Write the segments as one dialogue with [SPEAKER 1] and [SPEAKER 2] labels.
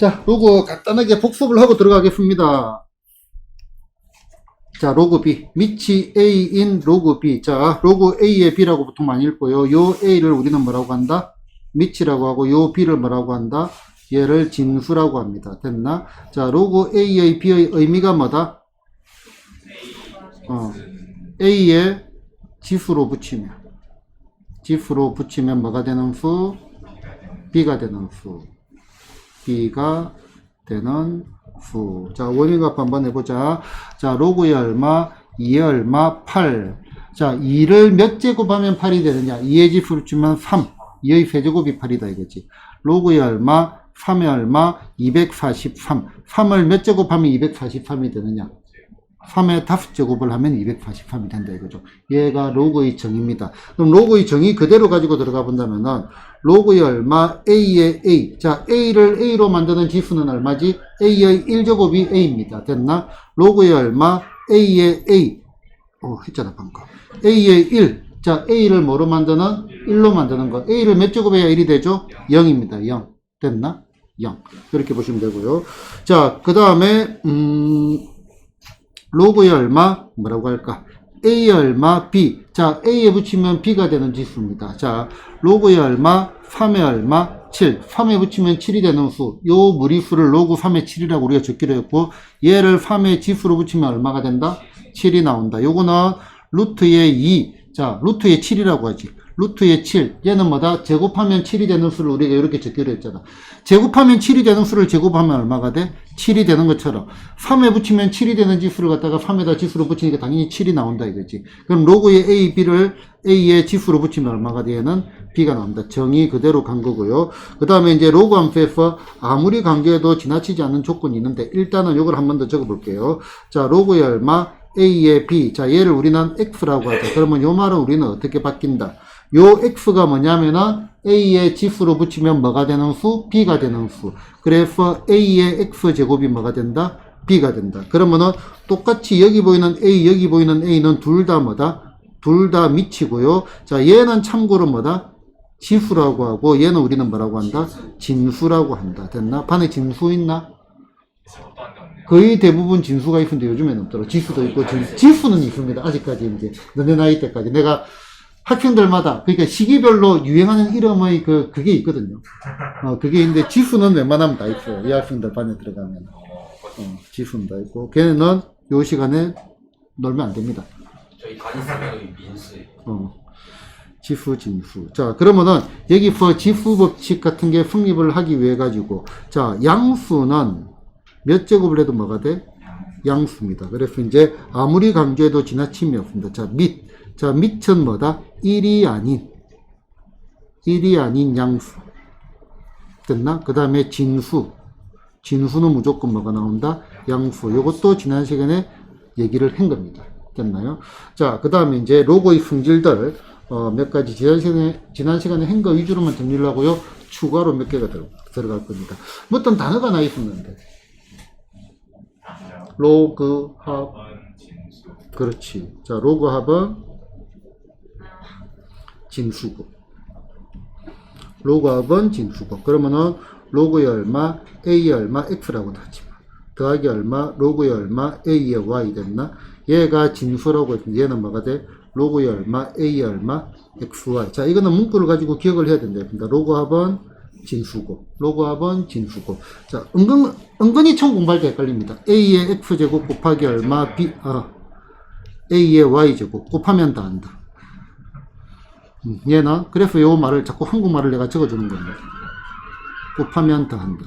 [SPEAKER 1] 자, 로그 간단하게 복습을 하고 들어가겠습니다. 자, 로그 B. 밑이 A인 로그 B. 자, 로그 A의 B라고 보통 많이 읽고요. 요 A를 우리는 뭐라고 한다? 밑이라고 하고, 요 B를 뭐라고 한다? 얘를 진수라고 합니다. 됐나? 자, 로그 A의 B의 의미가 뭐다? A의 지수로 붙이면 뭐가 되는 수? B가 되는 수. B가 되는 수. 자, 원인값 한번 해보자. 자, 로그의 얼마? 2의 얼마? 8. 자, 2를 몇 제곱하면 8이 되느냐? 2의 지수를 주면 3. 2의 세제곱이 8이다 이거지. 로그의 얼마? 3의 얼마? 243. 3을 몇 제곱하면 243이 되느냐? 3의 5제곱을 하면 243이 된다 이거죠. 얘가 로그의 정의입니다. 그럼 로그의 정의 그대로 가지고 들어가 본다면은 로그의 얼마? A의 A. 자, A를 A로 만드는 지수는 얼마지? A의 1제곱이 A입니다. 됐나? 로그의 얼마? A의 A. 했잖아, 방금. A의 1. 자, A를 뭐로 만드는? 1로 만드는 거. A를 몇 제곱해야 1이 되죠? 0입니다. 0. 됐나? 0. 이렇게 보시면 되고요. 자, 그 다음에, 로그의 얼마? 뭐라고 할까? A의 얼마? B. 자, A에 붙이면 B가 되는 지수입니다. 자, 로그의 얼마? 3의 얼마? 7. 3에 붙이면 7이 되는 수. 요 무리수를 로그 3의 7이라고 우리가 적기로 했고, 얘를 3의 지수로 붙이면 얼마가 된다? 7이 나온다. 요거는 루트의 2. 자, 루트의 7이라고 하지. 루트의 7. 얘는 뭐다? 제곱하면 7이 되는 수를 우리가 이렇게 적기로 했잖아. 제곱하면 7이 되는 수를 제곱하면 얼마가 돼? 7이 되는 것처럼 3에 붙이면 7이 되는 지수를 갖다가 3에다 지수로 붙이니까 당연히 7이 나온다 이거지. 그럼 로그의 A, B를 A의 지수로 붙이면 얼마가 돼? 얘는 B가 나온다. 정의 그대로 간 거고요. 그 다음에 이제 로그 함수에서 아무리 강조해도 지나치지 않는 조건이 있는데 일단은 이걸 한 번 더 적어 볼게요. 자, 로그의 얼마? A의 B. 자, 얘를 우리는 X라고 하자. 그러면 요 말은 우리는 어떻게 바뀐다? 요 X가 뭐냐면은 A의 지수로 붙이면 뭐가 되는 수? B가 되는 수. 그래서 A의 X제곱이 뭐가 된다? B가 된다. 그러면은 똑같이 여기 보이는 A, 여기 보이는 A는 둘 다 뭐다? 둘 다 밑이고요. 자, 얘는 참고로 뭐다? 지수라고 하고 얘는 우리는 뭐라고 한다? 진수라고 한다. 됐나? 반에 진수 있나? 거의 대부분 진수가 있는데 요즘에는 없더라. 지수도 있고 지수는 있습니다. 아직까지 이제 너네 나이 때까지 내가 학생들마다 그러니까 시기별로 유행하는 이름의 그게 있거든요. 그게 있는데 지수는 웬만하면 다 있어요. 이 학생들 반에 들어가면 지수는 다 있고 걔네는 요 시간에 놀면 안 됩니다.
[SPEAKER 2] 저희 담임선생님이 민수예요.
[SPEAKER 1] 지수, 진수. 자, 그러면은 여기서 지수 법칙 같은 게 성립을 하기 위해 가지고 자, 양수는 몇 제곱을 해도 뭐가 돼? 양수입니다. 그래서 이제 아무리 강조해도 지나침이 없습니다. 자, 자, 밑은 뭐다? 1이 아닌 양수. 됐나? 그 다음에 진수. 진수는 무조건 뭐가 나온다? 양수. 요것도 지난 시간에 얘기를 한 겁니다. 됐나요? 자, 그 다음에 이제 로고의 성질들, 몇 가지 지난 시간에 한 거 위주로만 정리를 하고요. 추가로 몇 개가 들어갈 겁니다. 뭐 어떤 단어가 하나 있었는데. 로그 합. 그렇지. 자, 로그 합은 진수고. 로그 합은 진수고. 그러면은 로그의 얼마, A의 얼마, X라고 하지. 더하기 얼마, 로그의 얼마, A의 Y 됐나? 얘가 진수라고 했는데 얘는 뭐가 돼? 로그의 얼마, A의 얼마, XY. 자, 이거는 문구를 가지고 기억을 해야 된다. 로그 합은 진수고. 로그 합은 진수고. 자, 은근히 처음 공부할 때 헷갈립니다. A의 X제곱 곱하기 얼마, A의 Y제곱 곱하면 다 한다. 얘는 그래서 요 말을 자꾸 한국말을 내가 적어주는 겁니다. 곱하면 더 한다.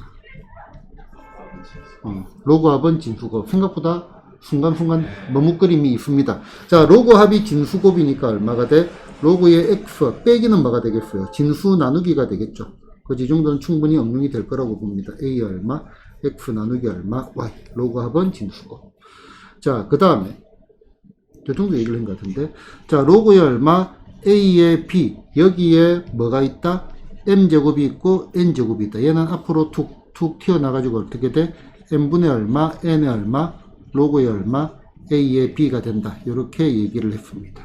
[SPEAKER 1] 로그합은 진수곱. 생각보다 순간순간 머뭇거림이 있습니다. 자, 로그합이 진수곱이니까 얼마가 돼? 로그의 X 빼기는 뭐가 되겠어요? 진수 나누기가 되겠죠. 이 정도는 충분히 응용이 될 거라고 봅니다. A 얼마, X 나누기 얼마, Y. 로그합은 진수곱. 자, 그 다음에 저 정도 얘기를 한 것 같은데. 자, 로그의 얼마, A의 B. 여기에 뭐가 있다? M제곱이 있고 N제곱이 있다. 얘는 앞으로 툭 튀어나가지고 어떻게 돼? N분의 얼마, N의 얼마, 로그의 얼마, A의 B가 된다. 이렇게 얘기를 했습니다.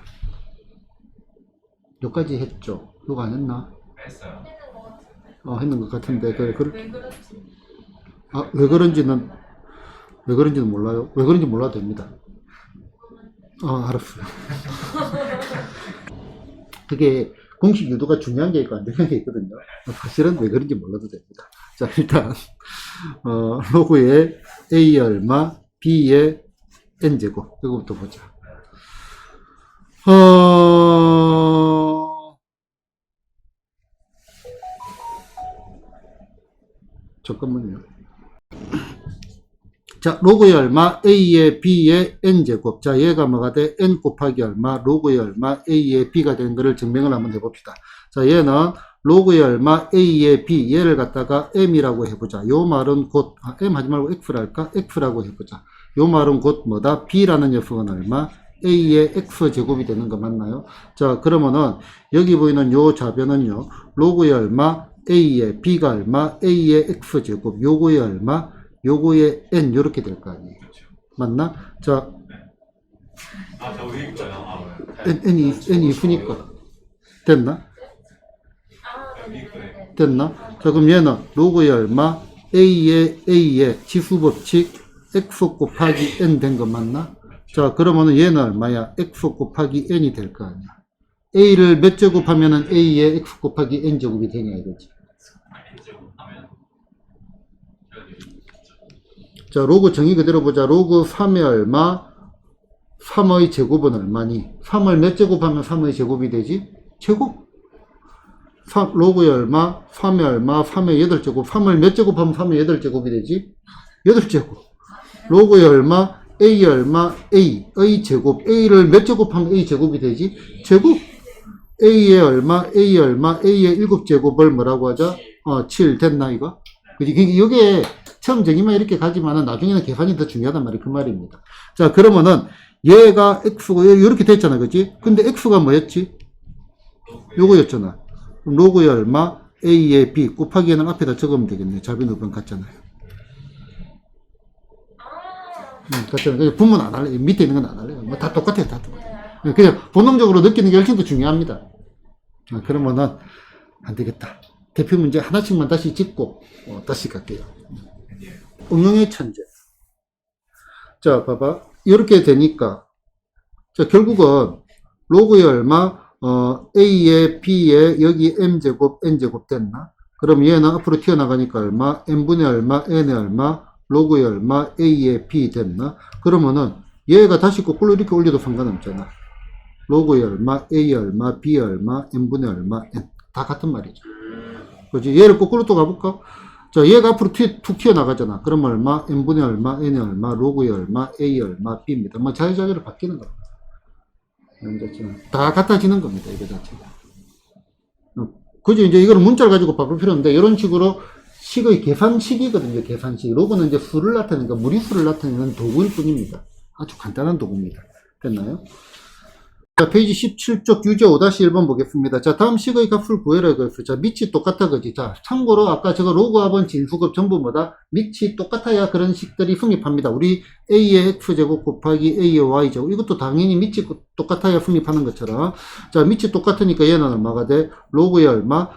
[SPEAKER 1] 여기까지 했죠? 요거 안 했나?
[SPEAKER 2] 했어요.
[SPEAKER 1] 했는 것 같은데.
[SPEAKER 3] 왜 그렇지?
[SPEAKER 1] 왜 그런지는 몰라요. 왜 그런지 몰라도 됩니다. 알았어요. 그게 공식 유도가 중요한 게 있고 안 중요한 게 있거든요. 사실은 왜 그런지 몰라도 됩니다. 자, 일단, 로그의 A 얼마, B의 N제곱. 이거부터 보자. 잠깐만요. 자, 로그의 얼마, A의 B의 N제곱. 자, 얘가 뭐가 돼? N 곱하기 얼마, 로그의 얼마, A의 B가 되는 거를 증명을 한번 해봅시다. 자, 얘는 로그의 얼마, A의 B, 얘를 갖다가 M이라고 해보자. 요 말은 곧, M 하지 말고 X랄까? X라고 해보자. 요 말은 곧 뭐다? B라는 녀석은 얼마? A의 X제곱이 되는 거 맞나요? 자, 그러면은, 여기 보이는 요 좌변은요, 로그의 얼마, A의 B가 얼마, A의 X제곱, 요거의 얼마, 요거의 N, 요렇게 될 거 아니에요. 맞나? 자,
[SPEAKER 2] 저 위에 있어요.
[SPEAKER 1] N이 있으니까. 됐나?
[SPEAKER 2] 여기 있어요.
[SPEAKER 1] 됐나? 자, 그럼 얘는 로그의 얼마? A의 지수법칙 X 곱하기 N 된 거 맞나? 자, 그러면은 얘는 얼마야? X 곱하기 N이 될 거 아니야. A를 몇 제곱하면은 A의 X 곱하기 N 제곱이 되냐 이거지. 자, 로그 정의 그대로 보자. 로그 3의 얼마? 3의 제곱은 얼마니? 3을 몇 제곱하면 3의 제곱이 되지? 제곱? 로그의 얼마? 3의 얼마? 3의 8제곱. 3을 몇 제곱하면 3의 8제곱이 되지? 8제곱. 로그의 얼마? A의 얼마? A의 제곱. A를 몇 제곱하면 A 제곱이 되지? 제곱. A의 얼마? A의 얼마? A의 7제곱을 뭐라고 하자? 7 됐나 이거? 그지? 이게 처음 정의만 이렇게 가지만은 나중에는 계산이 더 중요하단 말이에요. 그 말입니다. 자, 그러면은 얘가 X고 이렇게 됐잖아. 그지? 근데 X가 뭐였지? 요거였잖아. 그럼 로그의 얼마? A의 B 곱하기 N을 앞에다 적으면 되겠네. 자비노변 같잖아요. 같잖아요. 분문 안 할래. 밑에 있는 건 안 할래요. 뭐 다 똑같아요. 다 똑같아요. 그냥 본능적으로 느끼는 게 훨씬 더 중요합니다. 그러면은 안 되겠다. 대표 문제 하나씩만 다시 짚고 다시 갈게요. 응용의 천재. 자, 봐봐. 이렇게 되니까 자, 결국은 로그의 얼마? A의 B의 여기 M제곱 N제곱 됐나? 그럼 얘는 앞으로 튀어나가니까 얼마? N분의 얼마? N의 얼마? 로그의 얼마? A의 B 됐나? 그러면은 얘가 다시 거꾸로 이렇게 올려도 상관없잖아. 로그의 얼마? A의 얼마? B의 얼마? N분의 얼마? N. 다 같은 말이죠. 그렇지? 얘를 거꾸로 또 가볼까? 자, 얘가 앞으로 툭 튀어나가잖아. 그럼 얼마? N분의 얼마? N의 얼마? 로그의 얼마? A의 얼마? B입니다. 뭐 자유자재로 바뀌는 겁니다. 다 같아지는 겁니다. 이거 자체가. 그죠? 이제 이거를 문자를 가지고 바꿀 필요 없는데, 이런 식으로 식의 계산식이거든요. 계산식. 로그는 이제 수를 나타내니까 무리수를 나타내는 도구일 뿐입니다. 아주 간단한 도구입니다. 됐나요? 자, 페이지 17쪽 유제 5-1번 보겠습니다. 자, 다음 식의 값을 구해라 그랬어요. 자, 밑이 똑같아 그지? 자, 참고로 아까 저거 로그합은 진수급 전부 뭐다? 밑이 똑같아야 그런 식들이 성립합니다. 우리 A의 X제곱 곱하기 A의 Y제곱. 이것도 당연히 밑이 똑같아야 성립하는 것처럼. 자, 밑이 똑같으니까 얘는 얼마가 돼? 로그의 얼마?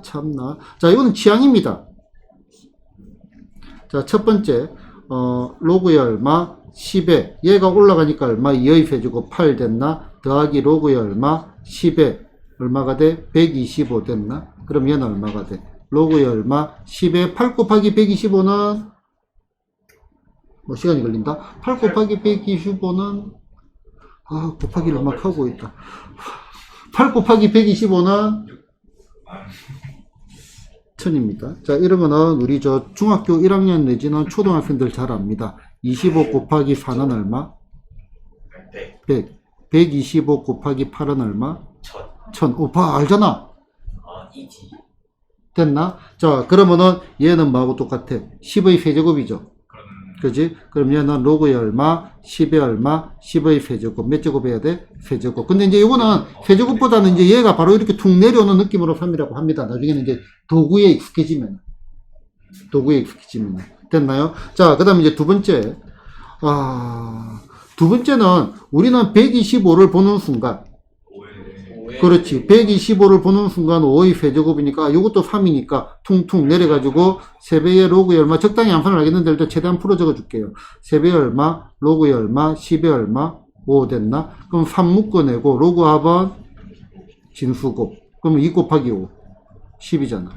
[SPEAKER 1] 참나. 자, 이거는 취향입니다. 자, 첫 번째, 로그의 얼마? 10에, 얘가 올라가니까 얼마? 2의 세제곱 8 됐나? 더하기 로그의 얼마? 10에, 얼마가 돼? 125 됐나? 그럼 얘는 얼마가 돼? 로그의 얼마? 10에 8 곱하기 125는, 시간이 걸린다? 8 곱하기 125는, 곱하기를 막 하고 있다. 8 곱하기 125는, 1000입니다. 자, 이러면은 우리 중학교 1학년 내지는 초등학생들 잘 압니다. 25 곱하기 4는 얼마? 100. 125 곱하기 8은 얼마? 1000. 알잖아.
[SPEAKER 2] 이지.
[SPEAKER 1] 됐나? 자, 그러면은 얘는 뭐하고 똑같아? 10의 세제곱이죠. 그지? 그럼 얘는 로그의 얼마? 10의 얼마? 10의 세제곱. 몇 제곱 해야 돼? 세제곱. 근데 이제 이거는 세제곱보다는 이제 얘가 바로 이렇게 툭 내려오는 느낌으로 3이라고 합니다. 나중에는 이제 도구에 익숙해지면. 됐나요? 자, 그 다음에 이제 두 번째. 두 번째는 우리는 125를 보는 순간 그렇지. 125를 보는 순간 5의 세제곱이니까 이것도 3이니까 퉁퉁 내려가지고 3배의 로그에 얼마, 적당히 암산을 하겠는데 일단 최대한 풀어 적어줄게요. 3배의 얼마, 로그에 얼마, 10에 얼마, 5 됐나? 그럼 3 묶어내고 로그 합은 진수곱. 그러면 2 곱하기 5. 10이잖아.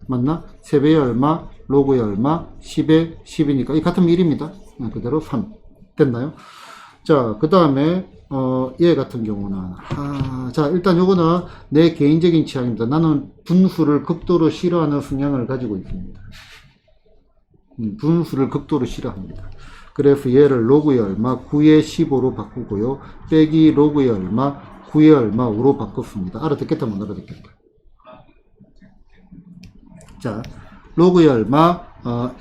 [SPEAKER 1] 맞나? 3배의 얼마, 로그의 얼마, 10에 10이니까 이 같으면 1입니다. 그대로 3. 됐나요? 자, 그 다음에 얘 같은 경우는 자, 일단 요거는 내 개인적인 취향입니다. 나는 분수를 극도로 싫어하는 성향을 가지고 있습니다. 분수를 극도로 싫어합니다. 그래서 얘를 로그의 얼마 9에 15로 바꾸고요. 빼기 로그의 얼마 9에 얼마 5로 바꿨습니다. 알아듣겠다 못 알아듣겠다. 자, 로그의 얼마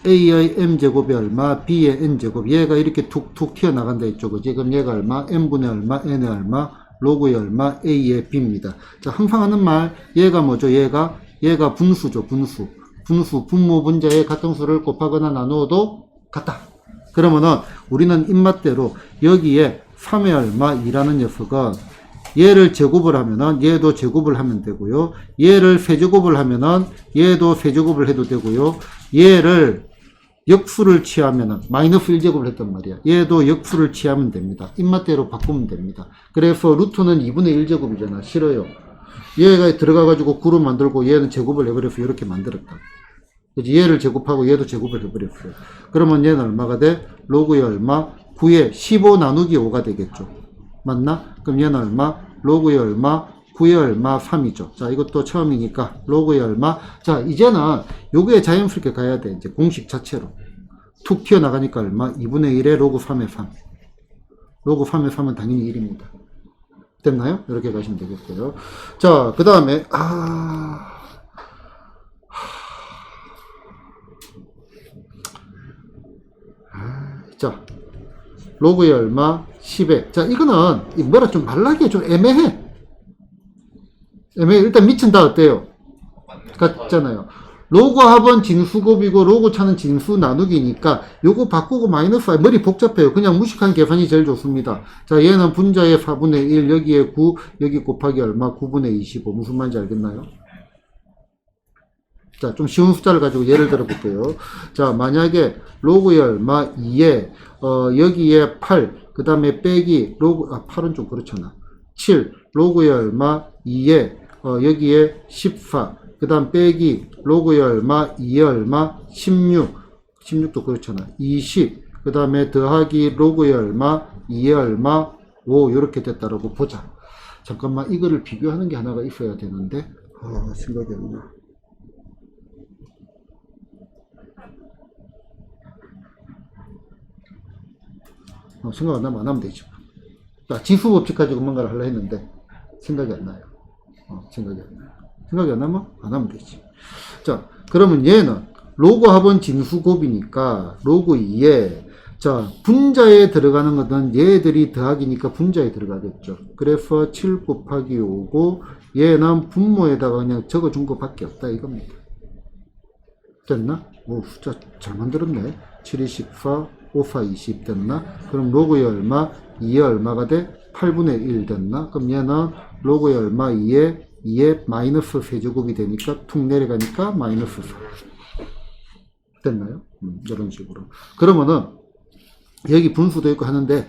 [SPEAKER 1] A의 m제곱이 얼마, B의 n제곱. 얘가 이렇게 툭툭 튀어나간다 했죠. 그지? 그럼 얘가 얼마, n분의 얼마, n의 얼마, 로그의 얼마, A의 B입니다. 자, 항상 하는 말, 얘가 뭐죠? 얘가 분수죠. 분수. 분모 분자의 같은 수를 곱하거나 나누어도 같다. 그러면은 우리는 입맛대로 여기에 3의 얼마 2라는 녀석은 얘를 제곱을 하면은 얘도 제곱을 하면 되고요. 얘를 세제곱을 하면은 얘도 세제곱을 해도 되고요. 얘를 역수를 취하면은 마이너스 1제곱을 했단 말이야. 얘도 역수를 취하면 됩니다. 입맛대로 바꾸면 됩니다. 그래서 루트는 2분의 1제곱이잖아. 싫어요. 얘가 들어가가지고 9로 만들고 얘는 제곱을 해버려서 이렇게 만들었다. 그치? 얘를 제곱하고 얘도 제곱을 해버렸어요. 그러면 얘는 얼마가 돼? 로그의 얼마? 9에 15 나누기 5가 되겠죠. 맞나? 그럼 얘는 얼마? 로그의 얼마? 9의 얼마? 3이죠. 자, 이것도 처음이니까 로그의 얼마? 자, 이제는 요거에 자연스럽게 가야 돼. 이제 공식 자체로. 툭 튀어나가니까 얼마? 2분의 1에 로그 3의 3. 로그 3의 3은 당연히 1입니다. 됐나요? 이렇게 가시면 되겠고요. 자, 그 다음에 자, 로그의 얼마? 10에. 자, 이거는 뭐라 좀 말라기에 좀 애매해. 일단 미친다 어때요? 같잖아요. 로그 합은 진수곱이고 로그 차는 진수 나누기니까 요거 바꾸고 마이너스 머리 복잡해요. 그냥 무식한 계산이 제일 좋습니다. 자, 얘는 분자의 4분의 1 여기에 9 여기 곱하기 얼마 9분의 25 무슨 말인지 알겠나요? 자, 좀 쉬운 숫자를 가지고 예를 들어 볼게요. 자, 만약에 로그의 얼마 2에 여기에 8 그 다음에 빼기 로그 8은 좀 그렇잖아. 7 로그의 얼마 2에 여기에 14 그 다음 빼기 로그의 얼마 2의 얼마 16 16도 그렇잖아. 20 그 다음에 더하기 로그의 얼마 2의 얼마 5 이렇게 됐다라고 보자. 잠깐만 이거를 비교하는 게 하나가 있어야 되는데 생각이 안 나. 생각 안 나면 안 하면 되죠. 자, 지수법칙 가지고 뭔가를 하려 했는데 생각이 안 나요. 생각이 안 나요. 생각이 안 나면 안 하면 되지. 자, 그러면 얘는 로그 합은 진수곱이니까 로그 2에 자, 분자에 들어가는 것은 얘들이 더하기니까 분자에 들어가겠죠. 그래서 7 곱하기 5고 얘는 분모에다가 그냥 적어준 것밖에 없다 이겁니다. 됐나? 오, 숫자 잘 만들었네. 7, 24 5, 4, 20 됐나? 그럼 로그의 얼마? 2의 얼마가 돼? 8분의 1 됐나? 그럼 얘는 로그의 얼마? 2에 마이너스 세제곱이 되니까 툭 내려가니까 마이너스 4 됐나요? 이런 식으로. 그러면은 여기 분수도 있고 하는데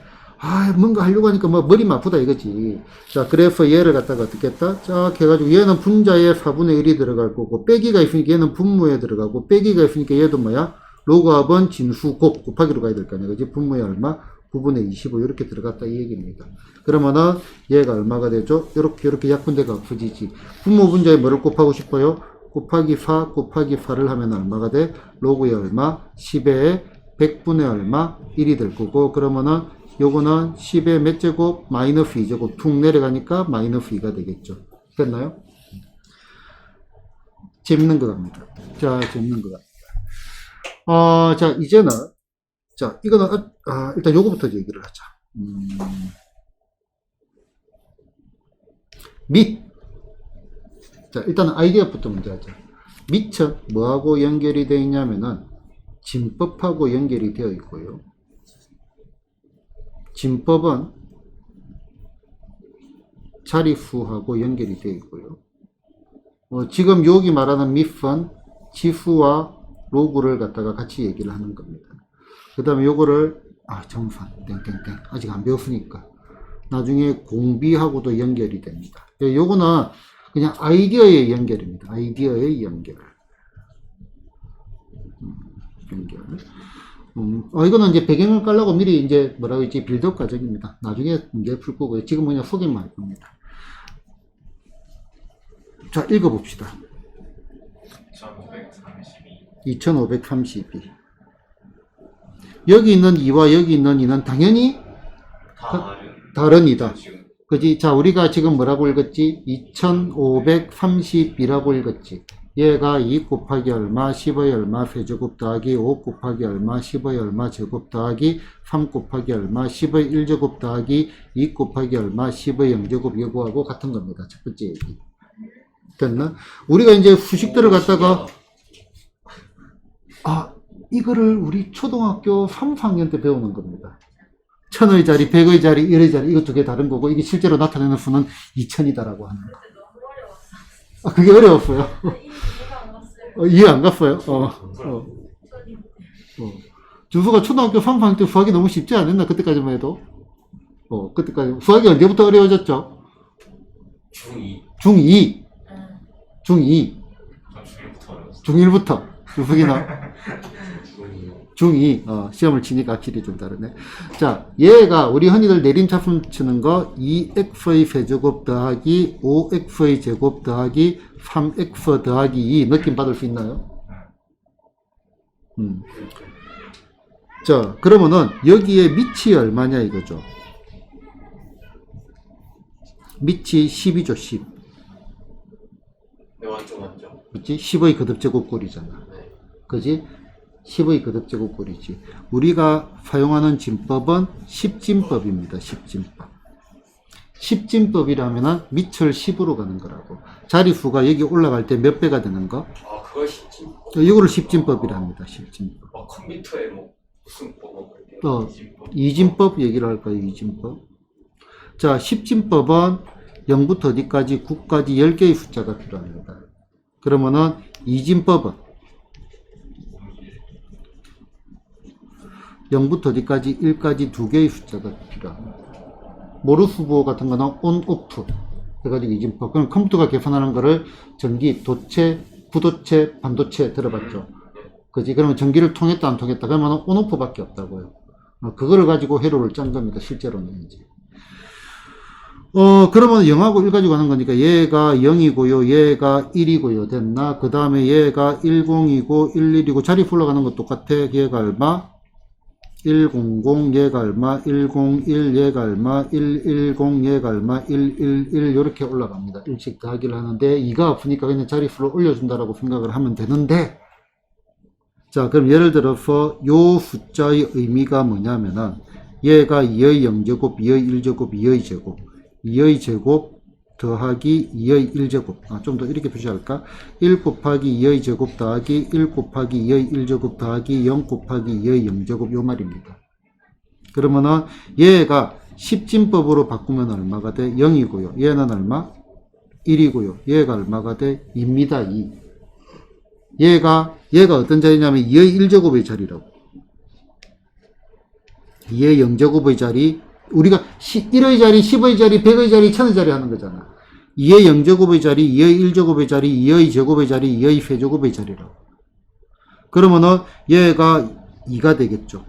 [SPEAKER 1] 뭔가 하려고 하니까 뭐 머리만 아프다 이거지. 자, 그래서 얘를 갖다가 어떻게 했다? 자, 해가지고 얘는 분자에 4분의 1이 들어갈 거고 빼기가 있으니까 얘는 분모에 들어가고 빼기가 있으니까 얘도 뭐야? 로그 합은 진수곱 곱하기로 가야 될 거 아니야. 그지? 분모에 얼마? 9분의 25 이렇게 들어갔다 이 얘기입니다. 그러면은 얘가 얼마가 되죠? 이렇게 약분대가 없어지지. 분모 분자에 뭐를 곱하고 싶어요? 곱하기 4 곱하기 4를 하면 얼마가 돼? 로그에 얼마? 10에 100분의 얼마? 1이 될 거고 그러면은 요거는 10의 몇 제곱? 마이너스 2제곱 툭 내려가니까 마이너스 2가 되겠죠. 됐나요? 재밌는 것 같습니다. 자, 재밌는 것 같습니다. 자, 이제는, 자, 이거는, 일단 요거부터 얘기를 하자. 밑. 자, 일단은 아이디어부터 먼저 하자. 밑은 뭐하고 연결이 되어 있냐면은, 진법하고 연결이 되어 있고요. 자릿수하고 연결이 되어 있고요. 지금 여기 말하는 mif은 지수와 로그를 갖다가 같이 얘기를 하는 겁니다. 그 다음에 요거를 정산 땡땡땡 아직 안 배웠으니까 나중에 공비하고도 연결이 됩니다. 요거는 그냥 아이디어의 연결입니다. 아이디어의 연결. 이거는 이제 배경을 깔라고 미리 이제 뭐라고 했지, 빌드업 과정입니다. 나중에 문제 풀 거고요. 지금 그냥 소개만 할 겁니다. 자, 읽어봅시다. 2532. 여기 있는 2와 여기 있는 2는 당연히 다른이다. 그지? 자, 우리가 지금 뭐라고 읽었지? 2532라고 읽었지. 얘가 2 곱하기 얼마, 10의 얼마, 세제곱 더하기 5 곱하기 얼마, 10의 얼마, 제곱 더하기 3 곱하기 얼마, 10의 1제곱 더하기 2 곱하기 얼마, 10의 0제곱 요거하고 같은 겁니다. 첫 번째 얘기. 됐나? 우리가 이제 수식들을 갖다가, 이거를 우리 초등학교 3, 4학년 때 배우는 겁니다. 1000의 자리, 100의 자리, 1의 자리, 이거 두 개 다른 거고, 이게 실제로 나타내는 수는 2000이다라고 하는 거. 그게 어려웠어요. 이해 안 갔어요? 준수가 초등학교 3, 4학년 때 수학이 너무 쉽지 않았나? 그때까지만 해도. 그때까지. 수학이 언제부터 어려워졌죠? 중2. 중1부터. 준수기나. 중2. 시험을 치니까 확실히 좀 다르네. 자, 얘가 우리 흔히들 내림차순 치는 거 2x의 세제곱 더하기 5x의 제곱 더하기 3x 더하기 2 느낌 받을 수 있나요? 자, 그러면은 여기에 밑이 얼마냐 이거죠. 밑이 10이죠, 10.
[SPEAKER 2] 네, 맞죠.
[SPEAKER 1] 그치? 10의 거듭제곱꼴이잖아. 그지? 10의 거듭제곱꼴이지. 우리가 사용하는 진법은 10진법입니다. 10진법. 10진법이라면은 밑을 10으로 가는 거라고. 자리수가 여기 올라갈 때 몇 배가 되는 거?
[SPEAKER 2] 그걸 10진법.
[SPEAKER 1] 이거를 10진법이라 합니다. 10진법.
[SPEAKER 2] 컴퓨터에 무슨 법?
[SPEAKER 1] 2진법 얘기를 할까요? 2진법. 자, 10진법은 0부터 어디까지? 9까지 10개의 숫자가 필요합니다. 그러면은 2진법은 0부터 어디까지? 1까지 2개의 숫자가 필요합니다. 모르스 부호 같은 거는 on, off 해가지고 2진법. 그럼 컴퓨터가 계산하는 거를 전기, 도체, 부도체, 반도체 들어봤죠? 그지? 그러면 전기를 통했다 안 통했다 그러면 on, off 밖에 없다고요. 그거를 가지고 회로를 짠 겁니다. 실제로는 이제. 그러면 0하고 1 가지고 하는 거니까 얘가 0이고요. 얘가 1이고요. 됐나? 그 다음에 얘가 10이고 11이고 자리 풀러가는 거 똑같아. 얘가 얼마? 100, 얘가 얼마? 101, 얘가 얼마? 110, 얘가 얼마? 111 이렇게 올라갑니다. 일씩 더하기를 하는데 2가 없으니까 그냥 자릿수를 올려준다라고 생각을 하면 되는데, 자, 그럼 예를 들어서 요 숫자의 의미가 뭐냐면은 얘가 2의 0제곱, 2의 1제곱, 2의 제곱, 2의 제곱 더하기 2의 1제곱. 좀 더 이렇게 표시할까? 1 곱하기 2의 제곱 더하기 1 곱하기 2의 1제곱 더하기 0 곱하기 2의 0제곱 요 말입니다. 그러면은 얘가 10진법으로 바꾸면 얼마가 돼? 0이고요. 얘는 얼마? 1이고요. 얘가 얼마가 돼? 2입니다. 2. 얘가 어떤 자리냐면 2의 1제곱의 자리라고. 2의 0제곱의 자리, 우리가 1의 자리, 10의 자리, 100의 자리, 1000의 자리 하는 거잖아. 2의 0제곱의 자리, 2의 1제곱의 자리, 2의 제곱의 자리, 2의 세제곱의 자리라고. 그러면은 얘가 2가 되겠죠.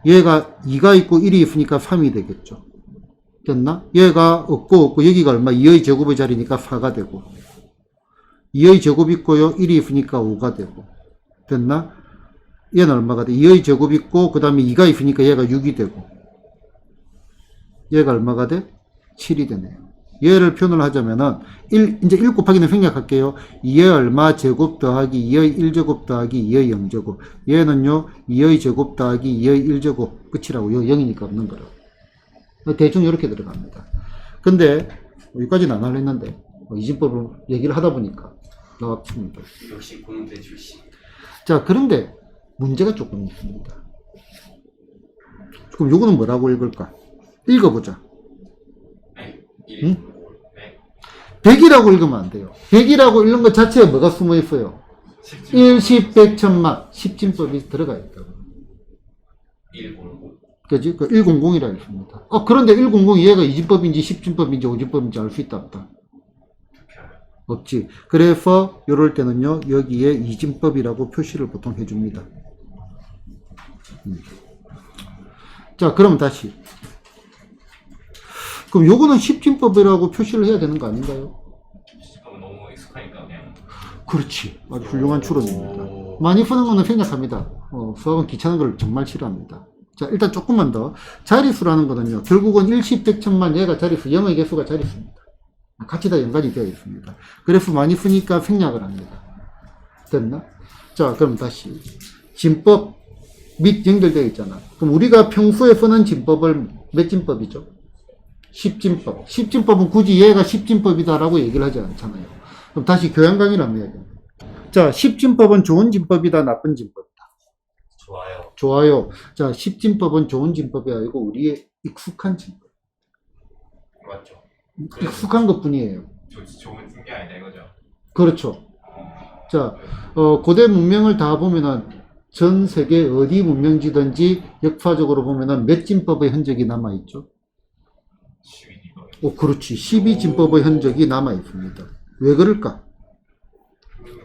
[SPEAKER 1] 얘가 2가 있고 1이 있으니까 3이 되겠죠. 됐나? 얘가 없고 여기가 얼마? 2의 제곱의 자리니까 4가 되고, 2의 제곱 있고요. 1이 있으니까 5가 되고. 됐나? 얘는 얼마가 돼? 2의 제곱 있고 그 다음에 2가 있으니까 얘가 6이 되고, 얘가 얼마가 돼? 7이 되네요. 얘를 표현을 하자면은 이제 1 곱하기는 생략할게요. 2의 얼마 제곱 더하기 2의 1제곱 더하기 2의 0제곱. 얘는요 2의 제곱 더하기 2의 1제곱 끝이라고요. 0이니까 없는 거라고. 대충 이렇게 들어갑니다. 근데 여기까지는 안 하려 했는데 이진법을 얘기를 하다 보니까 나왔습니다.
[SPEAKER 2] 역시 공대 출신.
[SPEAKER 1] 자, 그런데 문제가 조금 있습니다. 그럼 요거는 뭐라고 읽을까? 읽어보자. 응? 100이라고 읽으면 안 돼요. 100이라고 읽는 것 자체에 뭐가 숨어 있어요? 1, 10, 100, 1000만 10진법이 들어가 있다고.
[SPEAKER 2] 100.
[SPEAKER 1] 그지? 그 100이라 했습니다. 그런데 100이 얘가 2진법인지 10진법인지 5진법인지 알 수 있다 없다? 없지. 그래서 이럴 때는요, 여기에 2진법이라고 표시를 보통 해줍니다. 자, 그럼 다시. 그럼 요거는 10진법이라고 표시를 해야 되는 거 아닌가요?
[SPEAKER 3] 너무 익숙하니까 그냥.
[SPEAKER 1] 그렇지. 아주 훌륭한 추론입니다. 많이 푸는 거는 생략합니다. 수학은 귀찮은 걸 정말 싫어합니다. 자, 일단 조금만 더. 자리수라는 거는요, 결국은 1, 10, 100, 1000만 얘가 자리수, 0의 개수가 자리수입니다. 같이 다 연관이 되어 있습니다. 그래서 많이 쓰니까 생략을 합니다. 됐나? 자, 그럼 다시. 진법 및 연결되어 있잖아. 그럼 우리가 평소에 쓰는 진법을 몇 진법이죠? 10진법. 10진법은 굳이 얘가 10진법이다라고 얘기를 하지 않잖아요. 그럼 다시 교양 강의를 한번 해야겠네. 자, 10진법은 좋은 진법이다, 나쁜 진법이다.
[SPEAKER 3] 좋아요.
[SPEAKER 1] 좋아요. 자, 10진법은 좋은 진법이 아니고 우리의 익숙한 진법.
[SPEAKER 2] 맞죠.
[SPEAKER 1] 익숙한 것 뿐이에요.
[SPEAKER 3] 좋은 게 아니다 이거죠.
[SPEAKER 1] 그렇죠. 자, 고대 문명을 다 보면은 전 세계 어디 문명지든지 역사적으로 보면은 몇 진법의 흔적이 남아있죠?
[SPEAKER 3] 12번.
[SPEAKER 1] 그렇지. 12진법의 흔적이 남아있습니다. 왜 그럴까?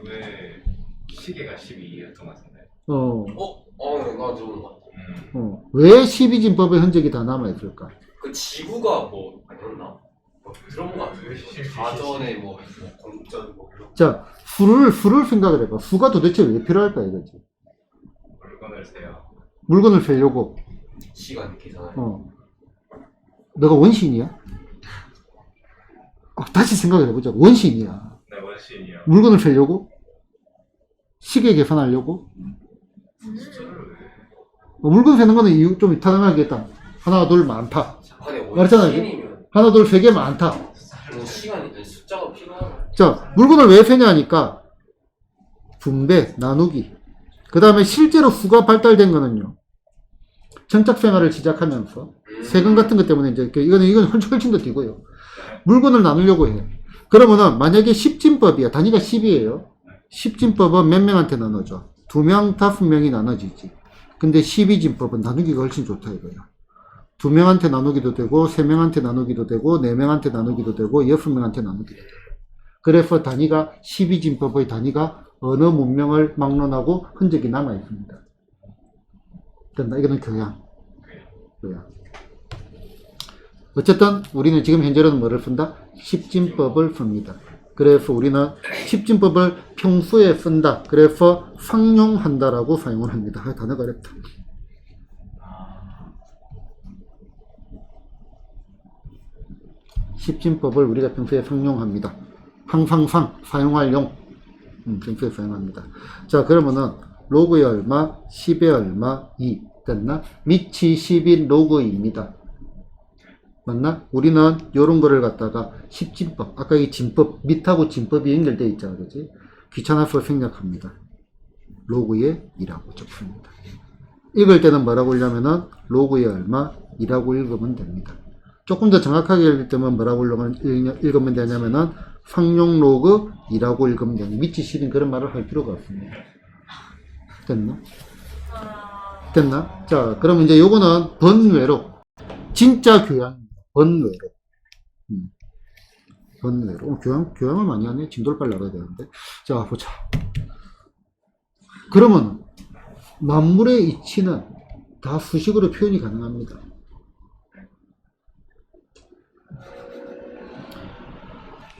[SPEAKER 3] 왜 시계가 12였던 것 같은데.
[SPEAKER 2] 나 들은 것 같아.
[SPEAKER 1] 왜 12진법의 흔적이 다 남아있을까?
[SPEAKER 2] 그 지구가 뭐 아니었나? 뭐 들어본 것 같은데. 가전에 뭐 공전 뭐 이런.
[SPEAKER 1] 자, 수를 생각을 해봐. 수가 도대체 왜 필요할까 이거지?
[SPEAKER 3] 물건을 세요.
[SPEAKER 1] 물건을 세려고.
[SPEAKER 2] 시간 계산할.
[SPEAKER 1] 너가 원시인이야? 다시 생각을 해보자. 원시인이야.
[SPEAKER 3] 네, 원시인이요.
[SPEAKER 1] 물건을 세려고? 시계 계산하려고?
[SPEAKER 3] 숫자를
[SPEAKER 1] 물건 세는 거는 이유 좀 타당하겠다. 하나, 둘, 많다.
[SPEAKER 2] 아니
[SPEAKER 1] 말했잖아요.
[SPEAKER 2] 원시인이면
[SPEAKER 1] 하나, 둘, 세 개 많다.
[SPEAKER 2] 시간이 숫자가 필요하다.
[SPEAKER 1] 자, 물건을 왜 세냐 하니까 분배, 나누기. 그 다음에 실제로 수가 발달된 거는요. 정착 생활을 시작하면서 세금 같은 것 때문에 이제 이건 훨씬 더 뛰고요. 물건을 나누려고 해. 그러면은 만약에 10진법이야. 단위가 10이에요. 10진법은 몇 명한테 나눠줘? 2명, 5명이 나눠지지. 근데 12진법은 나누기가 훨씬 좋다 이거야. 2명한테 나누기도 되고, 3명한테 나누기도 되고, 4명한테 나누기도 되고, 6명한테 나누기도 되고. 그래서 단위가 12진법의 단위가 어느 문명을 막론하고 흔적이 남아 있습니다. 된다. 이거는 교양. 어쨌든 우리는 지금 현재로는 뭐를 쓴다? 10진법을 씁니다. 그래서 우리는 10진법을 평소에 쓴다. 그래서 상용한다라고 사용을 합니다. 단어가 어렵다. 십진법을 우리가 평소에 상용합니다. 항상상 사용할 용. 평소에 사용합니다. 자, 그러면은 로그에 얼마, 10에 얼마, 2 됐나? 밑이 10인 로그입니다. 맞나? 우리는 요런 거를 갖다가 10진법, 아까 이 진법, 밑하고 진법이 연결되어 있잖아, 그지? 귀찮아서 생략합니다. 로그에 2라고 적습니다. 읽을 때는 뭐라고 읽냐면은 로그에 얼마, 2라고 읽으면 됩니다. 조금 더 정확하게 읽을 때는 뭐라고 읽으면 되냐면은 상용 로그 2라고 읽으면 됩니다. 밑이 10인 그런 말을 할 필요가 없습니다. 됐나? 됐나? 자, 그럼 이제 요거는 번외로 진짜 교양 번외로 번외로 교양을 많이 하네. 진도를 빨리 나가야 되는데. 자, 보자. 그러면 만물의 이치는 다 수식으로 표현이 가능합니다.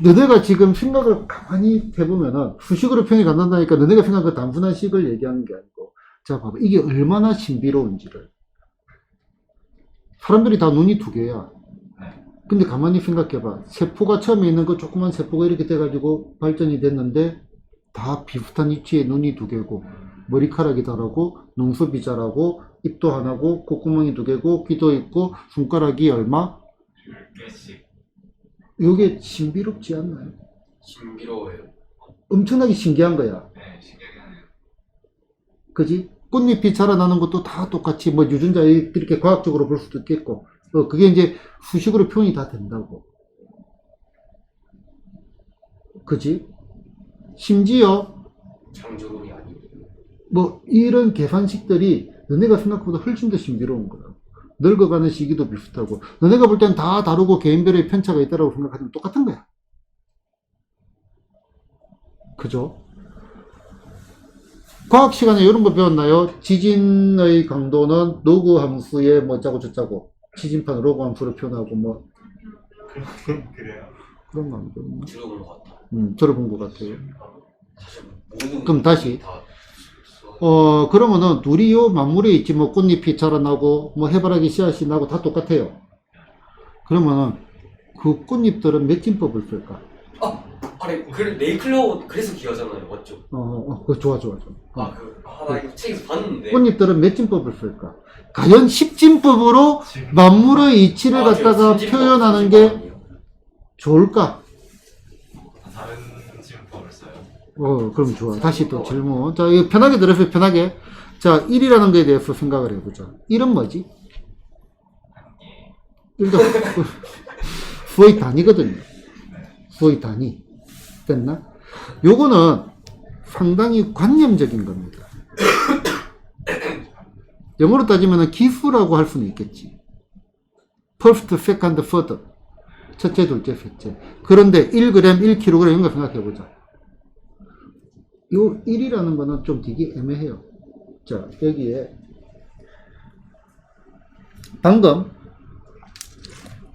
[SPEAKER 1] 너네가 지금 생각을 가만히 해보면은 수식으로 표현이 가능하다니까 너네가 생각한 그 단순한 식을 얘기하는 게 아니고, 자, 봐봐. 이게 얼마나 신비로운지를. 사람들이 다 눈이 두 개야. 근데 가만히 생각해봐. 세포가 처음에 있는 그 조그만 세포가 이렇게 돼가지고 발전이 됐는데 다 비슷한 위치에 눈이 두 개고 머리카락이 다르고 눈썹이 자라고 입도 하나고 콧구멍이 두 개고 귀도 있고 손가락이 얼마?
[SPEAKER 3] 10개씩.
[SPEAKER 1] 이게 신비롭지 않나요?
[SPEAKER 2] 신비로워요.
[SPEAKER 1] 엄청나게 신기한 거야.
[SPEAKER 3] 네, 신기하긴 하네요.
[SPEAKER 1] 그지? 꽃잎이 자라나는 것도 다 똑같이 뭐 유전자 이렇게 과학적으로 볼 수도 있겠고, 그게 이제 수식으로 표현이 다 된다고. 그지? 심지어
[SPEAKER 2] 창조론이 아니고.
[SPEAKER 1] 뭐 이런 계산식들이 너네가 생각보다 훨씬 더 신비로운 거야. 늙어가는 시기도 비슷하고 너네가 볼 땐 다 다르고 개인별의 편차가 있다고 생각하지만 똑같은 거야. 그죠? 과학 시간에 이런 거 배웠나요? 지진의 강도는 로그 함수에 뭐 짜고 저짜고 지진판 로그 함수로 표현하고 뭐
[SPEAKER 3] 그래요.
[SPEAKER 1] 그런 거 안 배웠나?
[SPEAKER 2] 들어본 것 같아.
[SPEAKER 1] 들어본 것 같아요.
[SPEAKER 2] 사실 모든
[SPEAKER 1] 그럼 다시.
[SPEAKER 2] 다
[SPEAKER 1] 그러면은 우리 요 만물에 있지 뭐 꽃잎이 자라나고 뭐 해바라기 씨앗이 나고 다 똑같아요. 그러면은 그 꽃잎들은 몇 진법을 쓸까?
[SPEAKER 2] 아니 그래 네이클로 그래서 귀하잖아요, 맞죠?
[SPEAKER 1] 그거 좋아. 좋아.
[SPEAKER 2] 나 이거 책에서 봤는데.
[SPEAKER 1] 꽃잎들은 몇 진법을 쓸까? 과연 10진법으로 만물의 이치를 갖다가 표현하는 게 좋을까?
[SPEAKER 3] 다른 진법을 써요.
[SPEAKER 1] 그럼 좋아. 다시 또 질문. 자, 이거 편하게 들으세요, 편하게. 자, 1이라는 거에 대해서 생각을 해보자. 1은 뭐지? 1도 수의 단위거든요. 수의 단위. 됐나? 요거는 상당히 관념적인 겁니다. 영어로 따지면 기수라고 할 수는 있겠지. first, second, third. 첫째, 둘째, 셋째. 그런데 1g, 1kg 이런 거 생각해보자. 요 1이라는 거는 좀 되게 애매해요. 자, 여기에 방금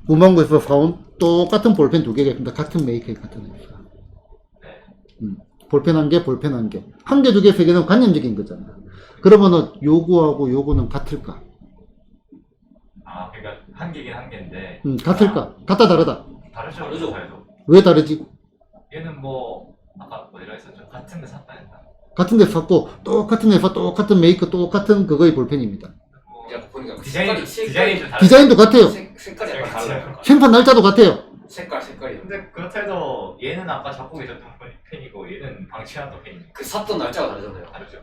[SPEAKER 1] 문방구에서 사온 똑같은 볼펜 두 개가 있습니다. 같은 메이커의 같은 회사. 볼펜 한 개, 볼펜 한 개. 한 개, 두 개, 세 개는 관념적인 거잖아. 그러면은 요거하고 요거는 같을까?
[SPEAKER 3] 그러니까 한 개긴 한 개인데.
[SPEAKER 1] 같을까? 같다, 다르다.
[SPEAKER 3] 다르죠.
[SPEAKER 2] 다르죠.
[SPEAKER 1] 왜 다르지?
[SPEAKER 3] 얘는 뭐 아까 어디라 했었죠? 같은 데 샀다 했나?
[SPEAKER 1] 같은 데 샀고, 똑같은 회사, 똑같은 메이커, 똑같은 그거의 볼펜입니다.
[SPEAKER 3] 뭐
[SPEAKER 2] 야, 보니까
[SPEAKER 3] 디자인이 좀 다르죠.
[SPEAKER 1] 디자인도 같아요.
[SPEAKER 2] 색깔이 약간 달라요.
[SPEAKER 1] 생판 날짜도 같아요.
[SPEAKER 2] 색깔이.
[SPEAKER 3] 근데 그렇다 해도 얘는 아까 잡고 계셨던 펜이고 얘는 방치한던 펜이니까
[SPEAKER 2] 그 샀던 날짜가 다르잖아요.
[SPEAKER 3] 다르죠.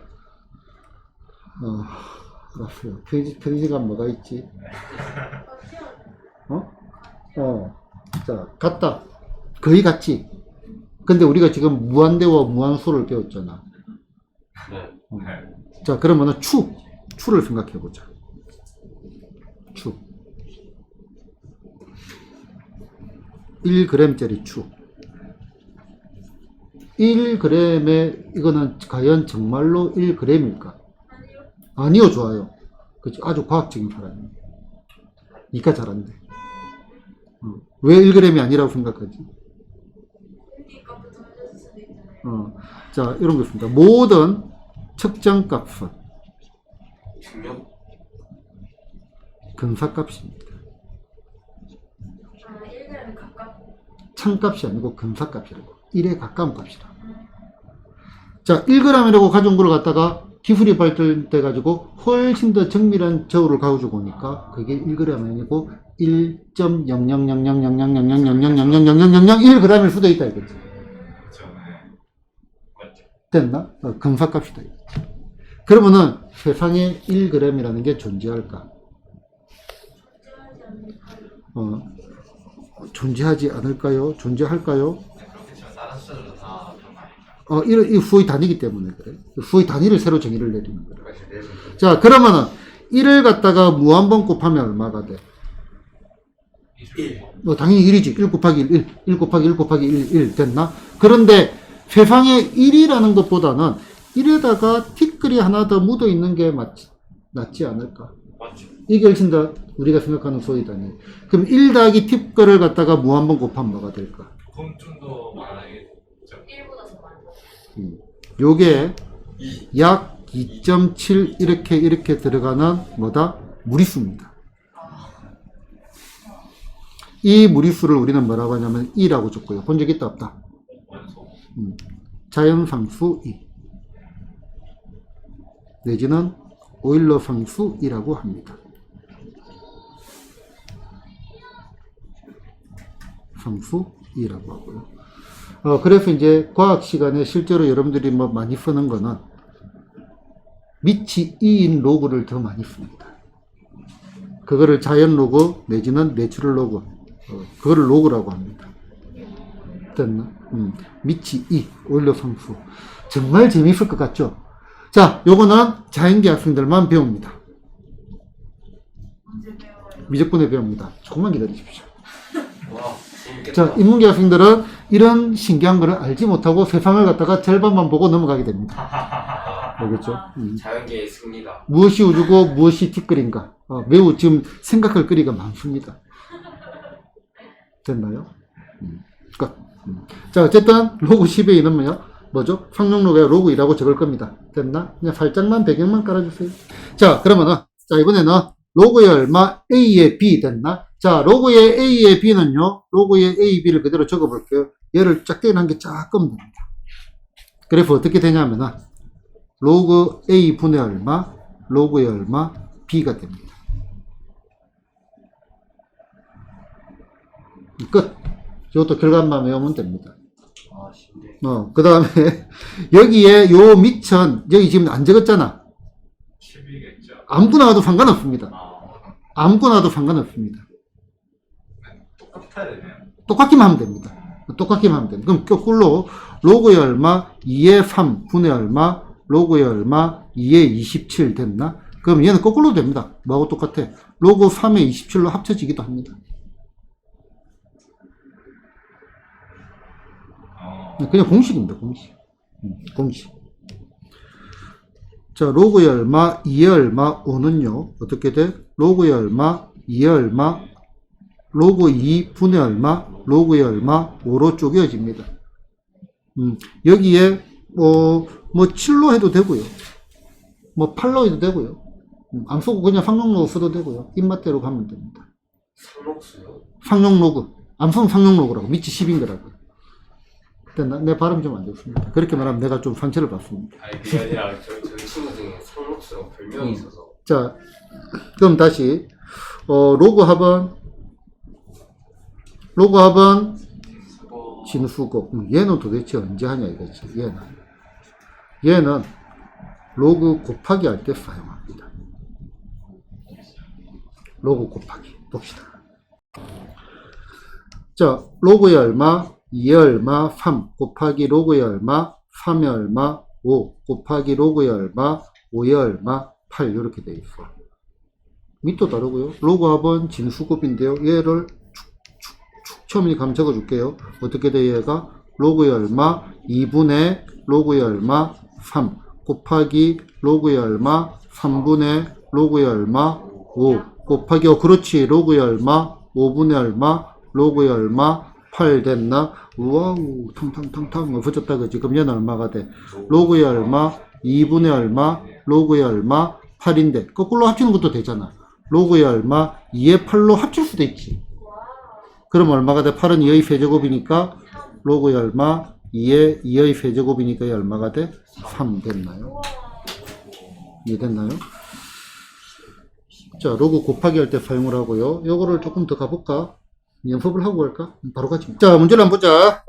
[SPEAKER 1] 알았어요. 페이지가 뭐가 있지? 자, 같다. 거의 같지? 근데 우리가 지금 무한대와 무한수를 배웠잖아.
[SPEAKER 2] 네.
[SPEAKER 1] 자, 그러면은 추를 생각해보자. 추. 1g짜리 추. 1g에 이거는 과연 정말로 1g일까? 아니요, 좋아요. 그치, 아주 과학적인 사람이에요. 이가 잘한대. 왜 1g이 아니라고 생각하지? 자, 이런 거 있습니다. 모든 측정값은
[SPEAKER 2] 중력.
[SPEAKER 1] 근사값입니다.
[SPEAKER 4] 1g에 가깝.
[SPEAKER 1] 참값이 아니고 근사값이라고. 1에 가까운 값이라. 자, 1g이라고 가져온 걸 갖다가 기술이 발달돼 가지고 훨씬 더 정밀한 저울을 가지고 오니까 그게 1g이 아니고 1.0000000000000000001g일 수도 있다 이거지.
[SPEAKER 3] 그렇죠. 네. 맞죠.
[SPEAKER 1] 됐나? 근사값이다 이거지. 그러면은 세상에 1g이라는 게 존재할까? 존재하지 않을까요? 존재할까요?
[SPEAKER 3] 그렇게 치면 다른 숫자들도 다 그런 거 아닐까?
[SPEAKER 1] 이 수의 단위이기 때문에 그래. 수의 단위를 새로 정의를 내리는 거야. 자, 그러면은 1을 갖다가 무한번 곱하면 얼마가 돼?
[SPEAKER 2] 1.
[SPEAKER 1] 당연히 1이지. 1 곱하기 1, 1 곱하기 1 곱하기 1 됐나? 그런데 세상에 1이라는 것보다는 1에다가 티끌이 하나 더 묻어 있는 게 낫지 않을까?
[SPEAKER 3] 맞죠.
[SPEAKER 1] 이게 훨씬 더 우리가 생각하는 수의 단위. 그럼 1 더하기 티끌을 갖다가 무한번 곱하면 뭐가 될까?
[SPEAKER 3] 그럼 좀 더 많아야겠죠.
[SPEAKER 4] 1보다 더 많아.
[SPEAKER 1] 요게 약 2.7 이렇게 들어가는 뭐다? 무리수입니다. 이 무리수를 우리는 뭐라고 하냐면 2라고 적고요. 본 적 있다 없다?
[SPEAKER 3] 원소.
[SPEAKER 1] 자연상수 2 내지는 오일러 상수 2라고 합니다. 상수 2라고 하고요. 그래서 이제 과학 시간에 실제로 여러분들이 뭐 많이 쓰는 거는 밑이 2인 로그를 더 많이 씁니다. 그거를 자연 로그 내지는 내추럴 로그, 그거를 로그라고 합니다. 됐나? 밑이 2, 원료상수. 정말 재미있을 것 같죠? 자, 요거는 자연계 학생들만 배웁니다.
[SPEAKER 4] 언제 배워요?
[SPEAKER 1] 미적분에 배웁니다. 조금만 기다리십시오.
[SPEAKER 2] 와, 재밌겠다.
[SPEAKER 1] 자, 인문계 학생들은 이런 신기한 거를 알지 못하고 세상을 갖다가 절반만 보고 넘어가게 됩니다. 알겠죠?
[SPEAKER 2] 자연계의 승리다.
[SPEAKER 1] 무엇이 우주고 무엇이 티끌인가? 매우 지금 생각할 거리가 많습니다. 됐나요? 끝. 자, 어쨌든 로그 10에 있는 뭐죠? 상용로그에 로그 2라고 적을 겁니다. 됐나? 그냥 살짝만 배경만 깔아주세요. 자, 그러면은 자, 이번에는 로그의 얼마 A의 B 됐나? 자, 로그의 A의 B는요, 로그의 A, B를 그대로 적어볼게요. 얘를 짝대기한 게 쫙 끄면 됩니다. 그래서 어떻게 되냐면은 로그 A 분의 얼마, 로그의 얼마, B가 됩니다. 끝. 이것도 결과만 외우면 됩니다.
[SPEAKER 2] 아, 쉽네.
[SPEAKER 1] 그 다음에, 여기에 요 밑천, 여기 지금 안 적었잖아.
[SPEAKER 3] 10이겠죠.
[SPEAKER 1] 아무거나 와도 상관없습니다. 아무거나 와도 상관없습니다.
[SPEAKER 3] 똑같아야 되네요.
[SPEAKER 1] 똑같기만 하면 됩니다. 똑같기만 하면 됩니다. 그럼 거꾸로, 로그의 얼마, 2의 3, 분의 얼마, 로그의 얼마, 2의 27 됐나? 그럼 얘는 거꾸로 됩니다. 뭐하고 똑같아? 로그 3의 27로 합쳐지기도 합니다. 그냥 공식입니다, 공식. 공식. 자, 로그의 얼마, 2의 얼마, 5는요, 어떻게 돼? 로그의 얼마, 2의 얼마, 로그 2 분의 얼마, 로그의 얼마, 5로 쪼개집니다. 여기에, 뭐 7로 해도 되고요. 뭐 8로 해도 되고요. 안 쓰고 그냥 상용로그 써도 되고요. 입맛대로 가면 됩니다.
[SPEAKER 2] 상록수요?
[SPEAKER 1] 상용로그. 안 쓰면 상용로그라고. 밑이 10인 거라고. 됐나? 내 발음 좀 안 좋습니다. 그렇게 말하면 내가 좀 상처를 받습니다.
[SPEAKER 2] 아니, 그게 아니라 저희 친구 중에 상록수라고 별명이 있어서.
[SPEAKER 1] 자, 그럼 다시, 로그 합은
[SPEAKER 2] 수고.
[SPEAKER 1] 진수고. 얘는 도대체 언제 하냐 이거지. 얘는 로그 곱하기 할 때 사용합니다. 로그 곱하기. 봅시다. 자, 로그의 얼마, 2의 얼마, 3 곱하기 로그의 얼마, 3의 얼마, 5 곱하기 로그의 얼마, 5의 얼마, 8 이렇게 돼 있어. 밑도 다르고요. 로그 합은 진수급인데요. 얘를 축첨이 감 적어줄게요. 어떻게 돼 얘가? 로그의 얼마, 2분의 로그의 얼마, 3 곱하기 로그의 얼마, 3분의 로그의 얼마, 5 곱하기 그렇지. 로그의 얼마, 5분의 얼마, 로그의 얼마, 8 됐나? 우와우, 탕탕탕탕, 붙였다, 그지? 그럼 얘는 얼마가 돼? 로그의 얼마, 2분의 얼마, 로그의 얼마, 8인데, 거꾸로 합치는 것도 되잖아. 로그의 얼마, 2의 8로 합칠 수도 있지. 그럼 얼마가 돼? 8은 2의 세제곱이니까, 로그의 얼마, 2의 세제곱이니까 이 얼마가 돼? 3 됐나요? 이해됐나요? 자, 로그 곱하기 할 때 사용을 하고요. 요거를 조금 더 가볼까? 연습을 하고 갈까? 바로 가지. 자, 문제를 한번 보자.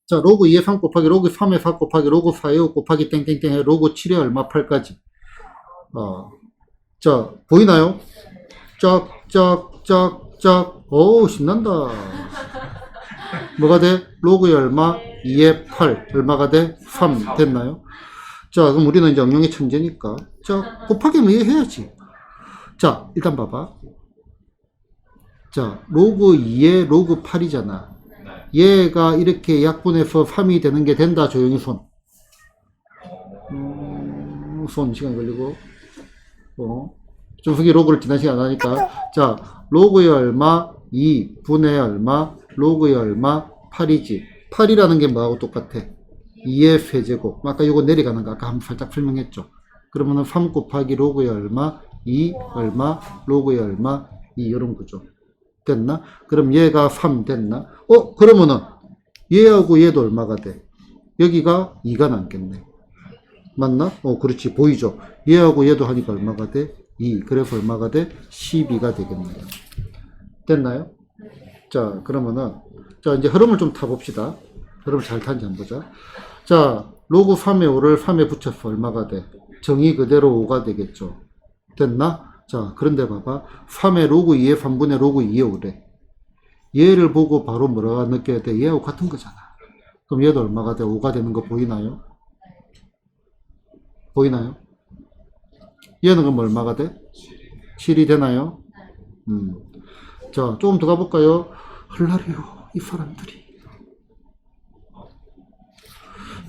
[SPEAKER 1] 자, 로그 2의 3 곱하기 로그 3의 4 곱하기 로그 4의 5 곱하기 땡땡땡 로그 7의 얼마 8까지. 자, 보이나요? 짝짝짝짝. 오, 신난다. 뭐가 돼? 로그의 얼마? 2의 8. 얼마가 돼? 3 됐나요? 자, 그럼 우리는 이제 응용의 천재니까. 자, 곱하기는 이해해야지. 자, 일단 봐봐. 자, 로그 2에 로그 8이잖아. 얘가 이렇게 약분해서 3이 되는 게 된다. 조용히 손. 손 시간 걸리고. 준석이 로그를 지난 시간 안 하니까. 자, 로그의 얼마, 2 분의 얼마, 로그의 얼마, 8이지. 8이라는 게 뭐하고 똑같아? 2의 세제곱. 아까 이거 내려가는 거 아까 한번 살짝 설명했죠. 그러면은 3 곱하기 로그의 얼마, 2 얼마, 로그의 얼마, 2 이런 거죠. 됐나? 그럼 얘가 3 됐나? 그러면은 얘하고 얘도 얼마가 돼? 여기가 2가 남겠네. 맞나? 그렇지. 보이죠? 얘하고 얘도 하니까 얼마가 돼? 2. 그래서 얼마가 돼? 12가 되겠네요. 됐나요? 자, 그러면은 자, 이제 흐름을 좀 타봅시다. 흐름을 잘 타는지 한번 보자. 자, 로그 3에 5를 3에 붙여서 얼마가 돼? 정의 그대로 5가 되겠죠. 됐나? 자, 그런데 봐봐. 3의 로그 2의 3분의 로그 2의 5래. 얘를 보고 바로 뭐라고 느껴야 돼? 얘하고 같은 거잖아. 그럼 얘도 얼마가 돼? 5가 되는 거 보이나요? 보이나요? 얘는 그럼 얼마가 돼? 7이 되나요? 자, 조금 더 가볼까요? 헐라리요, 이 사람들이.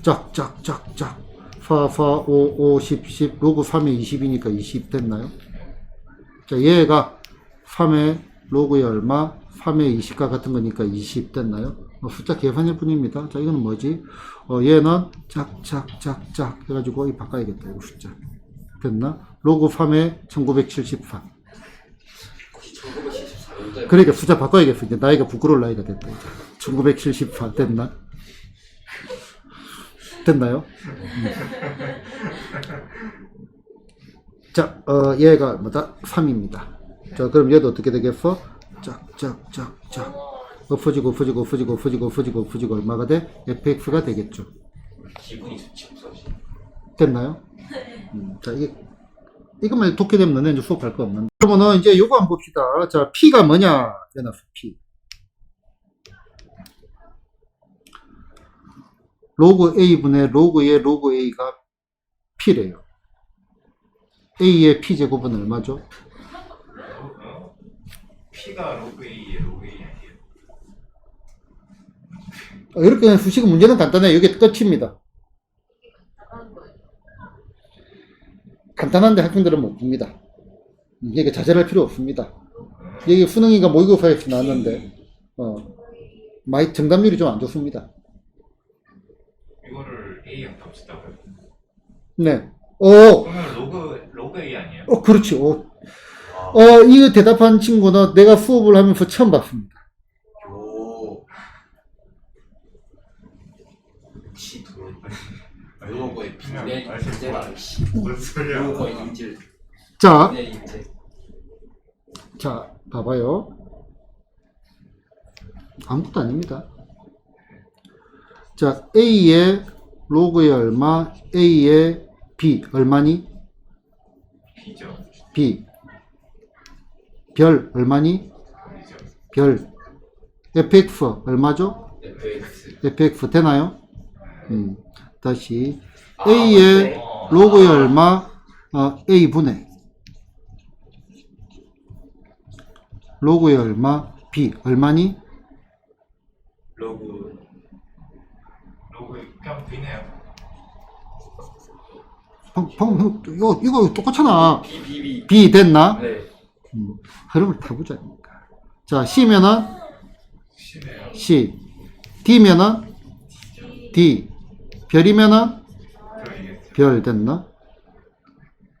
[SPEAKER 1] 짝짝짝짝. 파, 5, 10, 로그 3에 20이니까 20 됐나요? 자, 얘가 3에 로그에 얼마? 3에 20과 같은 거니까 20 됐나요? 숫자 계산일 뿐입니다. 자, 이거는 뭐지? 얘는 짝짝짝짝 해가지고 이 바꿔야겠다. 이거 숫자. 됐나? 로그 3에 1974.
[SPEAKER 2] 1974년도에
[SPEAKER 1] 그러니까 숫자 바꿔야겠어. 이제 나이가 부끄러울 나이가 됐다. 이제. 1974 됐나? 됐나요? 자, 얘가 뭐다? 3입니다. 자, 그럼 얘도 어떻게 되겠어? 짝짝짝짝. 엎어지고 얼마가 돼? fx가 되겠죠.
[SPEAKER 2] 기분이 좋지 없어지.
[SPEAKER 1] 됐나요? 자, 이것만 독해되면 너네 이제 수업할 거 없는데. 그러면은 이제 요거 한번 봅시다. 자, P가 뭐냐? 해놨어, P. 로그 A분의 로그의 로그 A가 P래요. A의 P제곱은 얼마죠?
[SPEAKER 3] P가 로그 A에 로그 A 아니에요?
[SPEAKER 1] 이렇게 그냥 수식 문제는 간단해요. 이게 끝입니다.
[SPEAKER 4] 나가는 거예요.
[SPEAKER 1] 간단한데 학생들은 못 봅니다. 이게 자제할 필요 없습니다. 이게 수능이가 모의고사에서 나왔는데, 많이 정답률이 좀 안 좋습니다.
[SPEAKER 3] 이거를 A형 값이다고요?
[SPEAKER 1] 네.
[SPEAKER 3] 그러면 로그 A 아니에요?
[SPEAKER 1] 그렇지. 이거 대답한 친구는 내가 수업을 하면서 처음 봤습니다.
[SPEAKER 2] 요. 역시 돈. 요거의 빈내 인재라.
[SPEAKER 3] 무슨 소리야?
[SPEAKER 2] 요거의 인질.
[SPEAKER 1] 자,
[SPEAKER 2] 빈내 인재.
[SPEAKER 1] 자, 봐봐요. 아무것도 아닙니다. 자, A의 로그의 얼마, A의 B 얼마니?
[SPEAKER 3] B죠.
[SPEAKER 1] B. 별 얼마니?
[SPEAKER 3] B죠.
[SPEAKER 1] 별. fx 얼마죠?
[SPEAKER 2] FX.
[SPEAKER 1] fx 되나요? 다시 A의 로그의 얼마, A분의 로그의 얼마, B 얼마니?
[SPEAKER 2] 로그
[SPEAKER 3] 그냥 B네요.
[SPEAKER 1] 이거 똑같잖아.
[SPEAKER 2] BBB.
[SPEAKER 1] B 됐나?
[SPEAKER 2] 네.
[SPEAKER 1] 흐름을 타보자니까. 자, C면은
[SPEAKER 3] C네요.
[SPEAKER 1] C, D면은 D, 별이면은
[SPEAKER 3] 그러겠죠.
[SPEAKER 1] 별 됐나?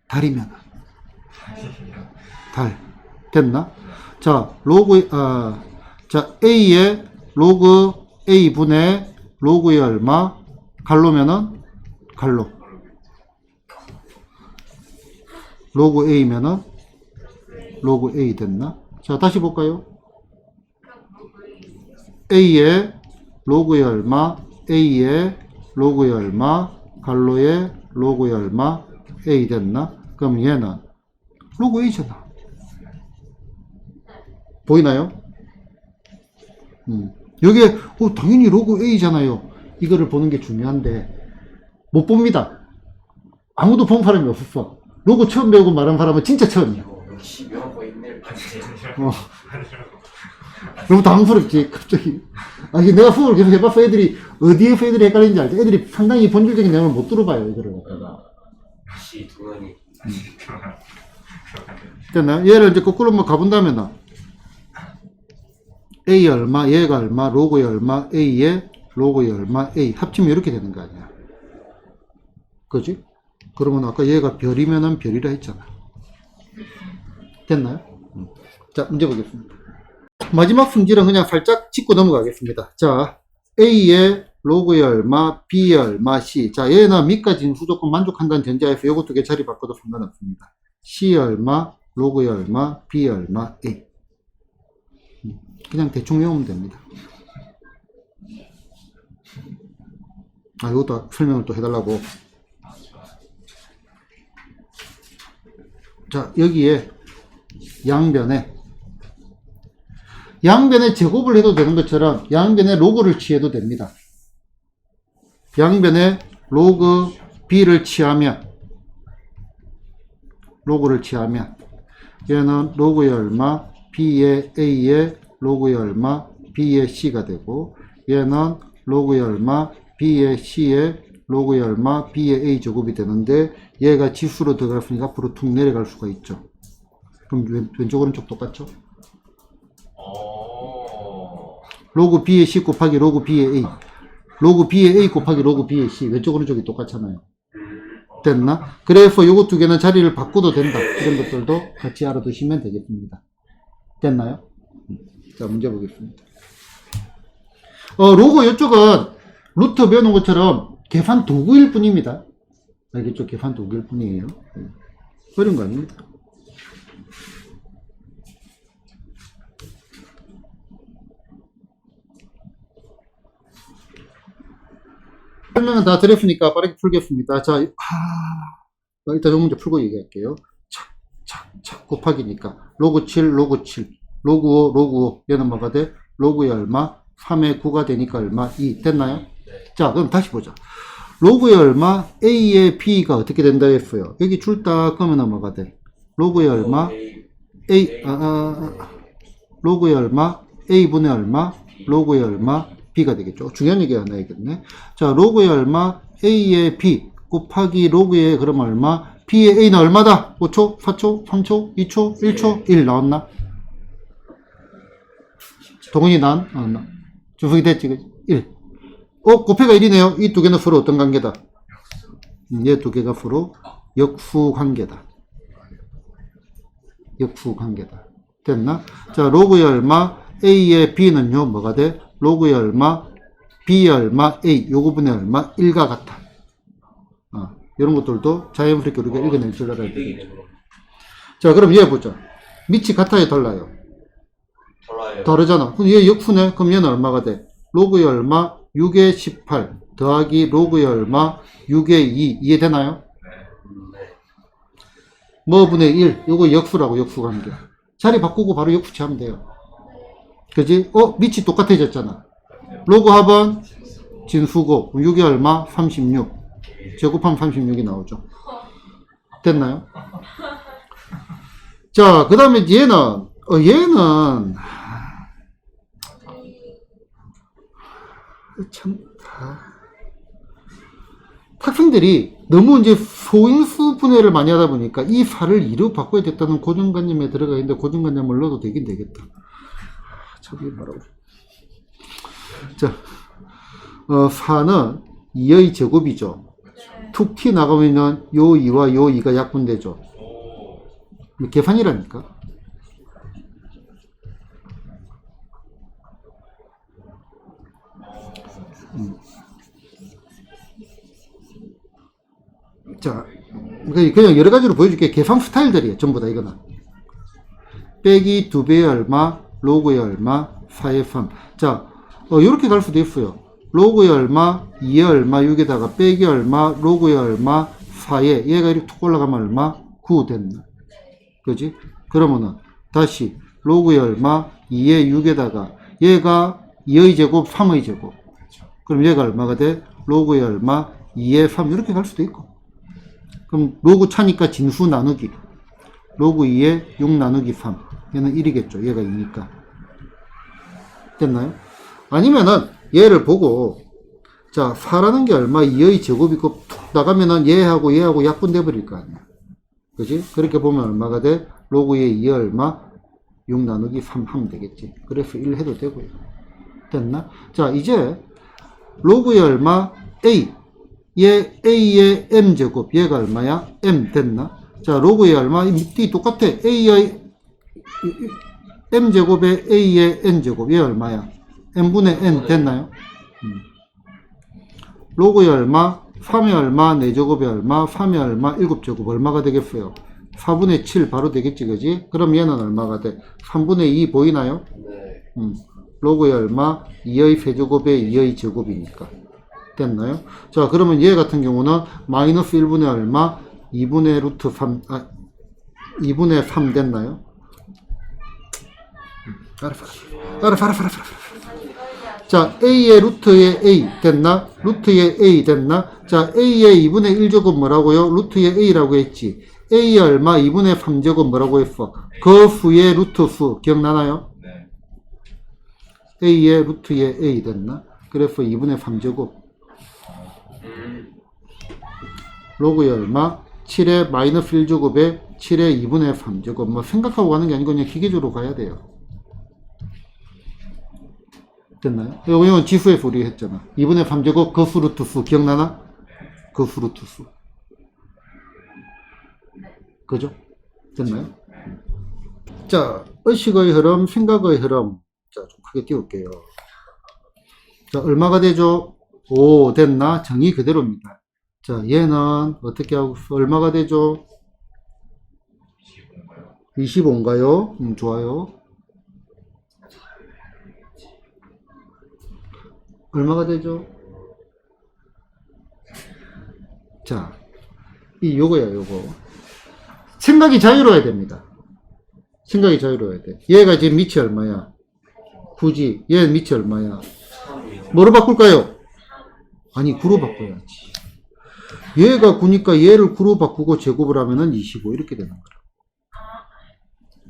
[SPEAKER 1] 달이면은 달 됐나? 자, 자, A의 로그 A분의 로그의 얼마? 갈로면은 갈로. 로그 A면은 로그 A 됐나? 자, 다시 볼까요? A의 로그의 얼마, A의 로그의 얼마, 갈로의 로그의 얼마, A 됐나? 그럼 얘는 로그 A잖아. 보이나요? 여기에 당연히 로그 A잖아요. 이거를 보는 게 중요한데 못 봅니다. 아무도 본 사람이 없었어. 로그 처음 배우고 말한 사람은 진짜 처음이야.
[SPEAKER 2] 역시 명거 있네.
[SPEAKER 1] 너무 당황스럽지 갑자기. 이게 내가 수업을 계속 해봤어. 애들이 어디에서 애들이 헷갈리는지 알지? 애들이 상당히 본질적인 내용을 못 들어봐요. 이거를.
[SPEAKER 2] 역시 동안이.
[SPEAKER 1] 됐나요? 얘를 이제 거꾸로 한번 가본다면 A 얼마, 얘가 얼마, 로그의 얼마, A의 로그의 얼마, A 합치면 이렇게 되는 거 아니야. 그지? 그러면 아까 얘가 별이면은 별이라 했잖아. 됐나요? 자, 문제 보겠습니다. 마지막 성질은 그냥 살짝 짚고 넘어가겠습니다. 자, A의 로그의 얼마, B의 얼마, C. 자, 얘는 밑과 진수 조건 만족한다는 전제하에서 요거 두 개 자리 바꿔도 상관없습니다. C의 얼마, 로그의 얼마, B의 얼마, A. 그냥 대충 외우면 됩니다. 이것도 설명을 또 해달라고. 자, 여기에 양변에 양변에 제곱을 해도 되는 것처럼 양변에 로그를 취해도 됩니다. 양변에 로그 b를 취하면 로그를 취하면 얘는 로그의 얼마 b의 a의 로그의 얼마 b의 c가 되고 얘는 로그의 얼마 b의 c의 로그의 얼마 b의 a 제곱이 되는데 얘가 지수로 들어갔으니까 앞으로 툭 내려갈 수가 있죠. 그럼 왼쪽 오른쪽 똑같죠? 로그 b의 c 곱하기 로그 b의 a 로그 b의 a 곱하기 로그 b의 c 왼쪽 오른쪽이 똑같잖아요. 됐나? 그래서 요거 두 개는 자리를 바꿔도 된다. 이런 것들도 같이 알아두시면 되겠습니다. 됐나요? 자, 문제 보겠습니다. 로그 이쪽은 루트 배우는 것처럼 계산 도구일 뿐입니다. 알겠죠? 계산 도구일 뿐이에요. 어려운 거 아닙니다. 설명은 다 드렸으니까 빠르게 풀겠습니다. 자, 일단 이 문제 풀고 얘기할게요. 착 곱하기니까 로그 7, 로그 7, 로그 5, 로그 5 얘는 뭐가 돼? 로그의 얼마? 3의 9가 되니까 얼마? 2 됐나요? 네. 자, 그럼 다시 보자. 로그의 얼마? A의 B가 어떻게 된다 했어요? 여기 줄다 그러면 뭐가 돼? 로그의 얼마? 로그의 얼마? A분의 얼마? 로그의 얼마? B가 되겠죠. 중요한 얘기 하나 해야겠네. 자, 로그의 얼마? A의 B 곱하기 로그의 그럼 얼마? B의 A는 얼마다? 5초? 4초? 3초? 2초? 1초? 1 나왔나? 동훈이 난? 주석이 됐지, 그치? 1. 곱해가 1이네요. 이 두 개는 서로 어떤 관계다? 얘 두 개가 서로 역수 관계다. 역수 관계다. 됐나? 자, 로그의 얼마? A의 B는요, 뭐가 돼? 로그의 얼마? B의 얼마? A. 요거분의 얼마? 1과 같다. 이런 것들도 자연스럽게 우리가 읽어낼 줄 알아야 되겠죠. 자, 그럼 얘 보자. 밑이 같아요, 달라요?
[SPEAKER 2] 달라요.
[SPEAKER 1] 다르잖아. 그럼 얘 역수네? 그럼 얘는 얼마가 돼? 로그의 얼마? 6의 18 더하기 로그의 얼마? 6의 2 이해되나요? 뭐분의 1 요거 역수라고 역수관계. 자리 바꾸고 바로 역수 취하면 돼요. 그지? 밑이 똑같아졌잖아. 로그 합은 진수고 6이 얼마? 36 제곱하면 36이 나오죠. 됐나요? 자, 그 다음에 얘는 참 학생들이 너무 이제 소인수 분해를 많이 하다 보니까 이 사를 2로 바꿔야 됐다는 고정관념에 들어가 있는데 고정관념을 넣어도 되긴 되겠다. 참 이게 뭐라고? 자, 4는 2의 제곱이죠. 툭 튀 나가면은 요 2와 요 2가 약분되죠. 계산이라니까. 자, 그냥 여러 가지로 보여줄게. 계산 스타일들이에요. 전부 다 이거는. 빼기 2배의 얼마, 로그의 얼마, 4의 3. 자, 요렇게 갈 수도 있어요. 로그의 얼마, 2의 얼마, 6에다가 빼기 얼마, 로그의 얼마, 4에 얘가 이렇게 툭 올라가면 얼마? 9 됐나? 그지? 그러면은 다시 로그의 얼마, 2의 6에다가 얘가 2의 제곱, 3의 제곱. 그럼 얘가 얼마가 돼? 로그의 얼마, 2의 3 이렇게 갈 수도 있고. 그럼 로그 차니까 진수 나누기 로그 2에 6 나누기 3 얘는 1이겠죠. 얘가 2니까. 됐나요? 아니면은 얘를 보고 자 4라는 게 얼마 2의 제곱이고 툭 나가면은 얘하고 얘하고 약분돼 버릴 거 아니야. 그지? 그렇게 보면 얼마가 돼? 로그 2의 얼마 6 나누기 3 하면 되겠지. 그래서 1 해도 되고요. 됐나? 자 이제 로그의 얼마 A 얘 A의 M제곱 얘가 얼마야? M 됐나? 자 로그의 얼마? 이 밑이 똑같아. A의 M제곱에 A의 N제곱 얘 얼마야? N분의 N 됐나요? 로그의 얼마? 3의 얼마? 4제곱의 얼마? 3의 얼마? 7제곱 얼마가 되겠어요? 4분의 7 바로 되겠지 그지? 그럼 얘는 얼마가 돼? 3분의 2 보이나요?
[SPEAKER 2] 네.
[SPEAKER 1] 로그의 얼마? 2의 세제곱에 2의 제곱이니까 됐나요? 자 그러면 얘 같은 경우는 마이너스 1분의 얼마? 2분의 루트 3 2분의 3 됐나요? 알아. 자, A의 루트의 A 됐나? 루트의 A 됐나? 자, A의 2분의 1제곱 뭐라고요? 루트의 A라고 했지. A의 얼마? 2분의 3제곱 뭐라고 했어? 그 수의 루트 수. 기억나나요?
[SPEAKER 3] 네.
[SPEAKER 1] A의 루트의 A 됐나? 그래서 2분의 3제곱. 로그의 얼마? 7의 마이너스 1제곱에 7의 2분의 3제곱. 뭐 생각하고 가는 게 아니고 그냥 기계적으로 가야 돼요. 됐나요? 이건 지수에서 우리 했잖아. 2분의 3제곱 거수 루트 수. 기억나나? 거수 루트 수. 그죠? 됐나요? 자, 의식의 흐름, 생각의 흐름. 자, 좀 크게 띄울게요. 자, 얼마가 되죠? 5 됐나? 정의 그대로입니다. 자, 얘는 어떻게 하고, 얼마가 되죠? 25인가요? 좋아요. 얼마가 되죠? 자, 요거야, 요거. 생각이 자유로워야 됩니다. 생각이 자유로워야 돼. 얘가 지금 밑이 얼마야? 9지. 얘는 밑이 얼마야? 뭐로 바꿀까요? 아니, 9로 바꿔야지. 얘가 9니까 얘를 9로 바꾸고 제곱을 하면은 25 이렇게 되는 거야.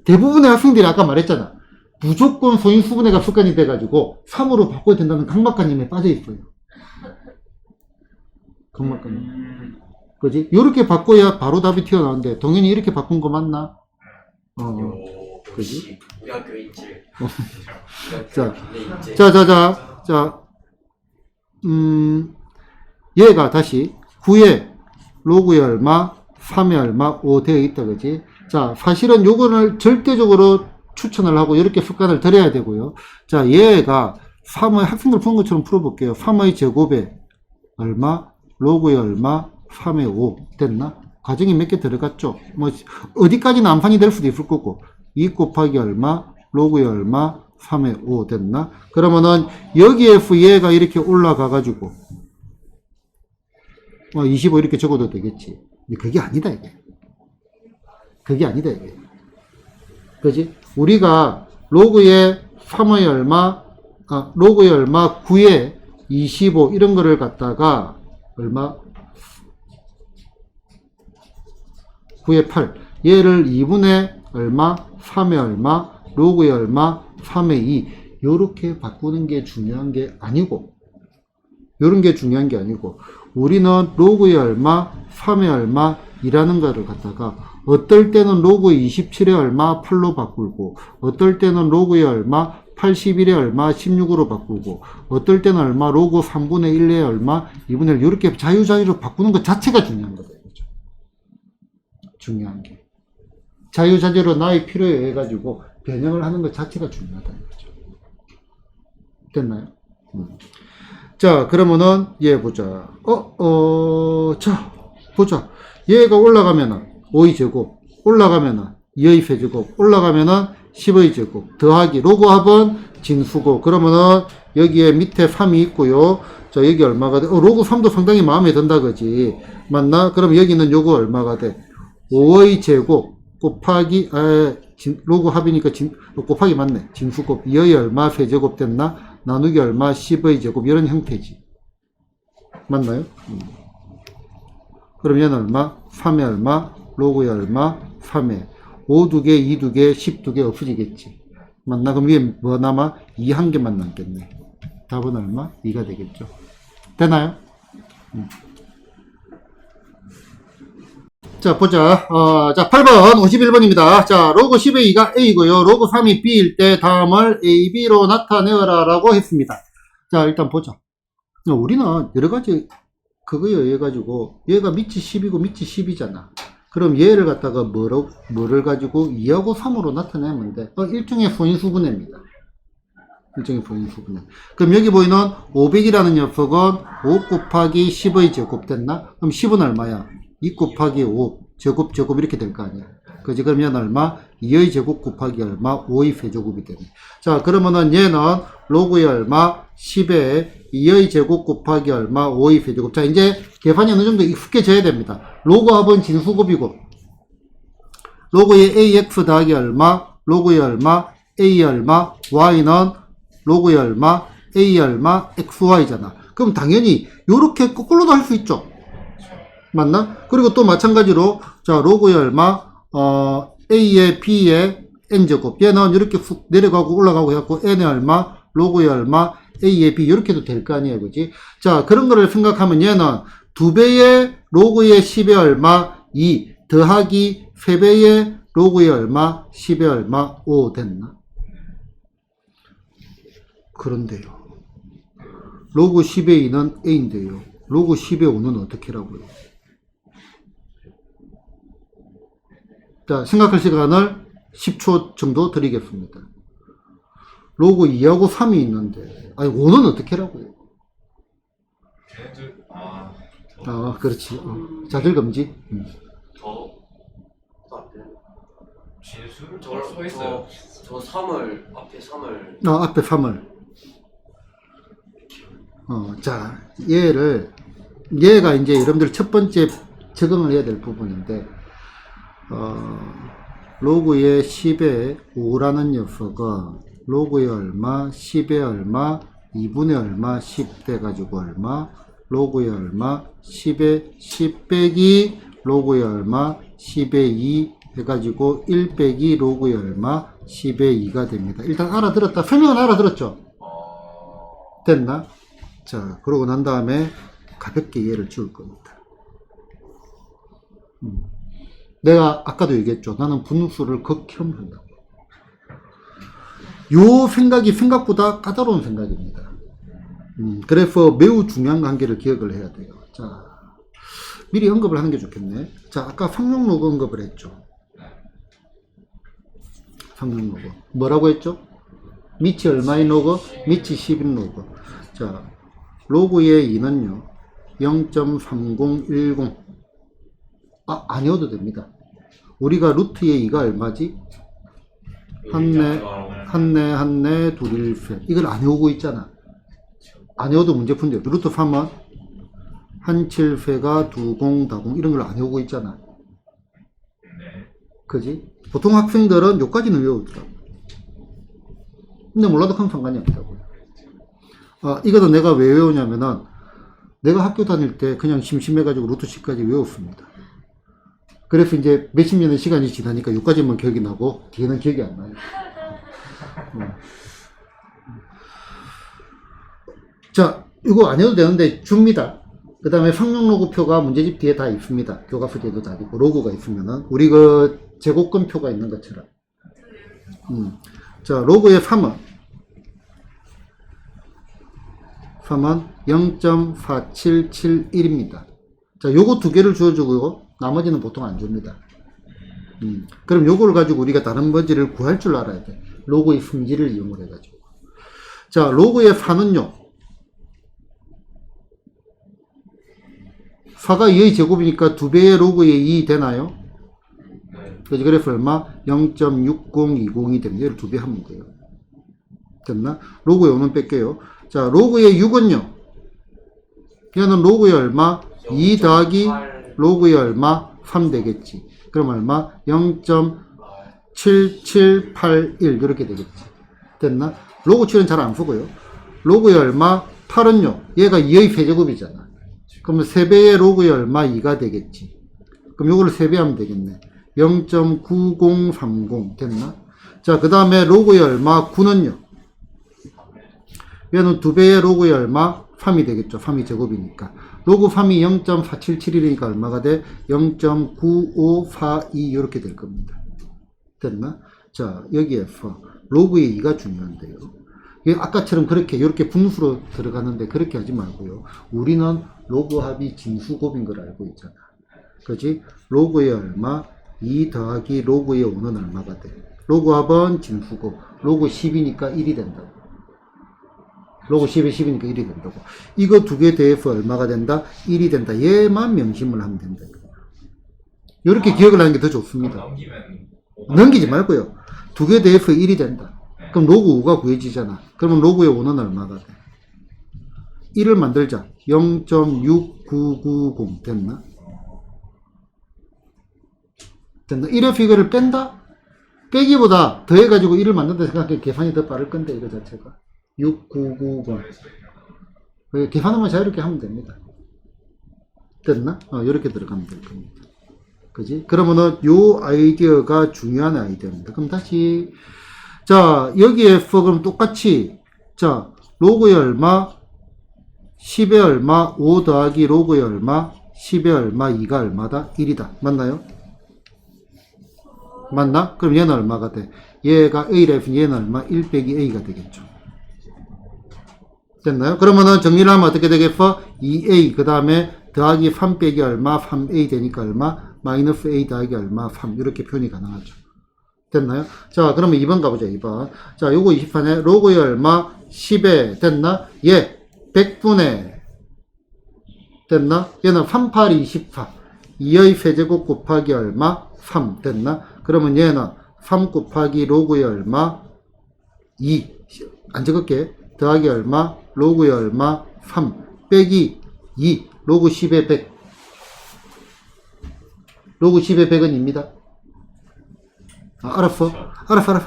[SPEAKER 1] 대부분의 학생들이 아까 말했잖아. 무조건 소인수분해가 습관이 돼가지고 3으로 바꿔야 된다는 강박관념에 빠져 있어요. 강박관념. 그지? 요렇게 바꿔야 바로 답이 튀어나오는데 동현이 이렇게 바꾼 거 맞나? 그지?
[SPEAKER 2] 우리 학교 인질.
[SPEAKER 1] 자, 얘가 다시 9에 로그의 얼마, 3의 얼마, 5 되어 있다, 그지? 자, 사실은 요거를 절대적으로 추천을 하고 이렇게 습관을 들여야 되고요. 자, 얘가 3의 학생들 푸는 것처럼 풀어볼게요. 3의 제곱에 얼마, 로그의 얼마, 3의 5 됐나? 가정이 몇 개 들어갔죠? 뭐 어디까지는 암산이 될 수도 있을 거고 2 곱하기 얼마, 로그의 얼마, 3의 5 됐나? 그러면은 여기에서 얘가 이렇게 올라가 가지고 25 이렇게 적어도 되겠지. 근데 그게 아니다 이게. 그게 아니다 이게. 그지? 우리가 로그의 3의 얼마, 로그의 얼마, 9의 25 이런 거를 갖다가 얼마? 9의 8 얘를 2분의 얼마, 3의 얼마, 로그의 얼마, 3의 2 요렇게 바꾸는 게 중요한 게 아니고 요런 게 중요한 게 아니고 우리는 로그의 얼마, 3의 얼마 이라는 거를 갖다가 어떨 때는 로그 27의 얼마 8로 바꾸고 어떨 때는 로그의 얼마 81의 얼마 16으로 바꾸고 어떨 때는 얼마 로그 3분의 1의 얼마 2분의 1 이렇게 자유자유로 바꾸는 것 자체가 중요한 거다. 그렇죠? 중요한 게 자유자재로 나의 필요에 의해 가지고 변형을 하는 것 자체가 중요하다. 그렇죠? 됐나요? 자, 그러면은 얘 보자. 자, 보자. 얘가 올라가면은 5의 제곱, 올라가면은 2의 세제곱, 올라가면은 10의 제곱, 더하기 로그 합은 진수고, 그러면은 여기에 밑에 3이 있고요. 자, 여기 얼마가 돼? 로그 3도 상당히 마음에 든다, 그지? 맞나? 그럼 여기는 요거 얼마가 돼? 5의 제곱 곱하기, 로그 합이니까 곱하기 맞네. 진수곱 2의 얼마 세제곱 됐나? 나누기 얼마 10의 제곱 이런 형태지. 맞나요? 그럼 얘는 얼마? 3의 얼마? 로그의 얼마? 3의 5 2개, 2 2개, 10 2개 없어지겠지. 맞나? 그럼 위에 뭐 남아? 2 한 개만 남겠네. 답은 얼마? 2가 되겠죠. 되나요? 자, 보자. 자, 8번, 51번입니다. 자, 로그 10의 2가 A고요. 로그 3이 B일 때 다음을 A, B로 나타내어라 라고 했습니다. 자, 일단 보자. 우리는 여러가지 그거에 의해 가지고 얘가 밑이 10이고 밑이 10이잖아. 그럼 얘를 갖다가 뭐를 가지고 2하고 3으로 나타내면 돼. 일종의 소인수분해입니다. 일종의 소인수분해. 그럼 여기 보이는 500이라는 녀석은 5 곱하기 10의 제곱 됐나? 그럼 10은 얼마야? 2 곱하기 5 제곱 이렇게 될 거 아니야. 그지? 그러면 얼마? 2의 제곱 곱하기 얼마? 5의 세제곱이 되네. 자, 그러면은 얘는 로그의 얼마? 10에 2의 제곱 곱하기 얼마? 5의 세제곱. 자, 이제 계산이 어느 정도 익숙해져야 됩니다. 로그 합은 진수곱이고, 로그의 AX 더하기 얼마? 로그의 얼마? A 얼마, Y는 로그의 얼마, A 얼마, XY잖아. 그럼 당연히 요렇게 거꾸로도 할 수 있죠. 맞나? 그리고 또 마찬가지로 자 로그의 얼마, A의 B의 N제곱, 얘는 이렇게 훅 내려가고 올라가고 해갖고 N의 얼마, 로그의 얼마, A의 B 이렇게 해도 될 거 아니에요, 그지? 자, 그런 거를 생각하면 얘는 2배의 로그의 10의 얼마 2 더하기 3배의 로그의 얼마 10의 얼마 5 됐나? 그런데요, 로그 10의 2는 A인데요, 로그 10의 5는 어떻게 라고요? 자, 생각할 시간을 10초 정도 드리겠습니다. 로그 2하고 3이 있는데, 아니, 5는 어떻게 라고요?
[SPEAKER 3] 걔네들
[SPEAKER 1] 그렇지. 자들 금지.
[SPEAKER 2] 더 앞에.
[SPEAKER 3] 진수를
[SPEAKER 2] 저
[SPEAKER 3] 써 있어요.
[SPEAKER 2] 저 3을 앞에 3을
[SPEAKER 1] 앞에 3을. 자, 얘가 이제 여러분들 첫 번째 적응을 해야 될 부분인데, 로그의 10의 5라는 녀석은 로그의 얼마, 10의 얼마, 2분의 얼마, 10 돼가지고 얼마, 로그의 얼마, 10의 10 빼기 로그의 얼마, 10의 2 해가지고 1 빼기 로그의 얼마, 10의 2가 됩니다. 일단 알아들었다. 설명은 알아들었죠? 됐나? 자, 그러고 난 다음에 가볍게 얘를 지울 겁니다. 내가 아까도 얘기했죠. 나는 분수를 극혐한다고. 요 생각이 생각보다 까다로운 생각입니다. 그래서 매우 중요한 관계를 기억을 해야 돼요. 자, 미리 언급을 하는 게 좋겠네. 자, 아까 상용로그 언급을 했죠. 상용로그. 뭐라고 했죠? 밑이 얼마인 로그? 밑이 10인 로그. 자, 로그의 2는요, 0.3010. 안 외워도 됩니다. 우리가 루트의 2가 얼마지? 한네, 둘일세. 이걸 안 외우고 있잖아. 안 외워도 문제 푼대요. 루트 3은 한칠세가 두공다공 이런 걸 안 외우고 있잖아. 그지? 보통 학생들은 요까지는 외우더라고. 근데 몰라도 큰 상관이 없다고요. 이거는 내가 왜 외우냐면은 내가 학교 다닐 때 그냥 심심해가지고 루트 10까지 외웠습니다. 그래서 이제 몇십 년의 시간이 지나니까 여기까지만 기억이 나고 뒤에는 기억이 안 나요. 자, 이거 안 해도 되는데 줍니다. 그 다음에 상용로그표가 문제집 뒤에 다 있습니다. 교과서에도 다 있고 로그가 있으면은 우리 그 제곱근표가 있는 것처럼. 자, 로그의 3은 0.4771입니다. 자, 요거 두 개를 주어주고 나머지는 보통 안 줍니다. 그럼 요거를 가지고 우리가 다른 범위를 구할 줄 알아야 돼. 로그의 성질을 이용을 해가지고. 자, 로그의 4는요. 4가 2의 제곱이니까 2배의 로그의 2 되나요? 그래서 그래서 얼마? 0.6020이 됩니다. 얘를 2배 하면 돼요. 됐나? 로그의 5는 뺄게요. 자, 로그의 6은요. 얘는 로그의 얼마? 2 더하기 로그의 얼마? 3 되겠지. 그럼 얼마? 0.7781 이렇게 되겠지. 됐나? 로그 7은 잘 안 쓰고요. 로그의 얼마? 8은요. 얘가 2의 세제곱이잖아. 그러면 3배의 로그의 얼마? 2가 되겠지. 그럼 요거를 3배 하면 되겠네. 0.9030 됐나? 자, 그 다음에 로그의 얼마? 9는요. 얘는 2배의 로그의 얼마? 3이 되겠죠. 3이 제곱이니까. 로그 3이 0.477이니까 얼마가 돼? 0.9542 이렇게 될 겁니다. 됐나? 자, 여기에서 로그의 2가 중요한데요. 아까처럼 그렇게 이렇게 분수로 들어가는데 그렇게 하지 말고요. 우리는 로그 합이 진수곱인 걸 알고 있잖아. 그지? 로그의 얼마? 2 더하기 로그의 5는 얼마가 돼? 로그 합은 진수곱. 로그 10이니까 1이 된다고. 로그 10에 10이니까 1이 된다고. 이거 두 개 대해서 얼마가 된다? 1이 된다. 얘만 명심을 하면 된다. 이렇게 기억을 하는 게 더 좋습니다. 넘기지 말고요. 두 개 대해서 1이 된다. 그럼 로그 5가 구해지잖아. 그러면 로그의 5는 얼마가 돼? 1을 만들자. 0.6990 됐나? 됐나? 1에서 이거를 뺀다? 빼기보다 더해가지고 1을 만든다 생각해 계산이 더 빠를 건데 이거 자체가 6990 계산하면 자유롭게 하면 됩니다. 됐나? 이렇게 들어가면 될 겁니다. 그지? 그러면은 요 아이디어가 중요한 아이디어입니다. 그럼 다시 자 여기에서 그럼 똑같이 자 로그에 얼마 10에 얼마 5 더하기 로그에 얼마 10에 얼마 2가 얼마다 1이다. 맞나요? 맞나? 그럼 얘는 얼마가 돼? 얘가 A래서 얘는 얼마? 1 빼기 A가 되겠죠. 됐나요? 그러면은 정리를 하면 어떻게 되겠어? 2A 그 다음에 더하기 3 빼기 얼마? 3A 되니까 얼마? 마이너스 A 더하기 얼마? 3 이렇게 표현이 가능하죠. 됐나요? 자 그러면 2번 가보자. 2번 자 요거 20판에 로그에 얼마? 10에 됐나? 얘 100분의 됐나? 얘는 3, 8, 24 2의 세제곱 곱하기 얼마? 3 됐나? 그러면 얘는 3 곱하기 로그에 얼마? 2 안 적을게. 더하기 얼마? 로그에 얼마? 3 빼기 2 로그 10에 100 로그 10에 100은 입니다. 알았어? 알았어.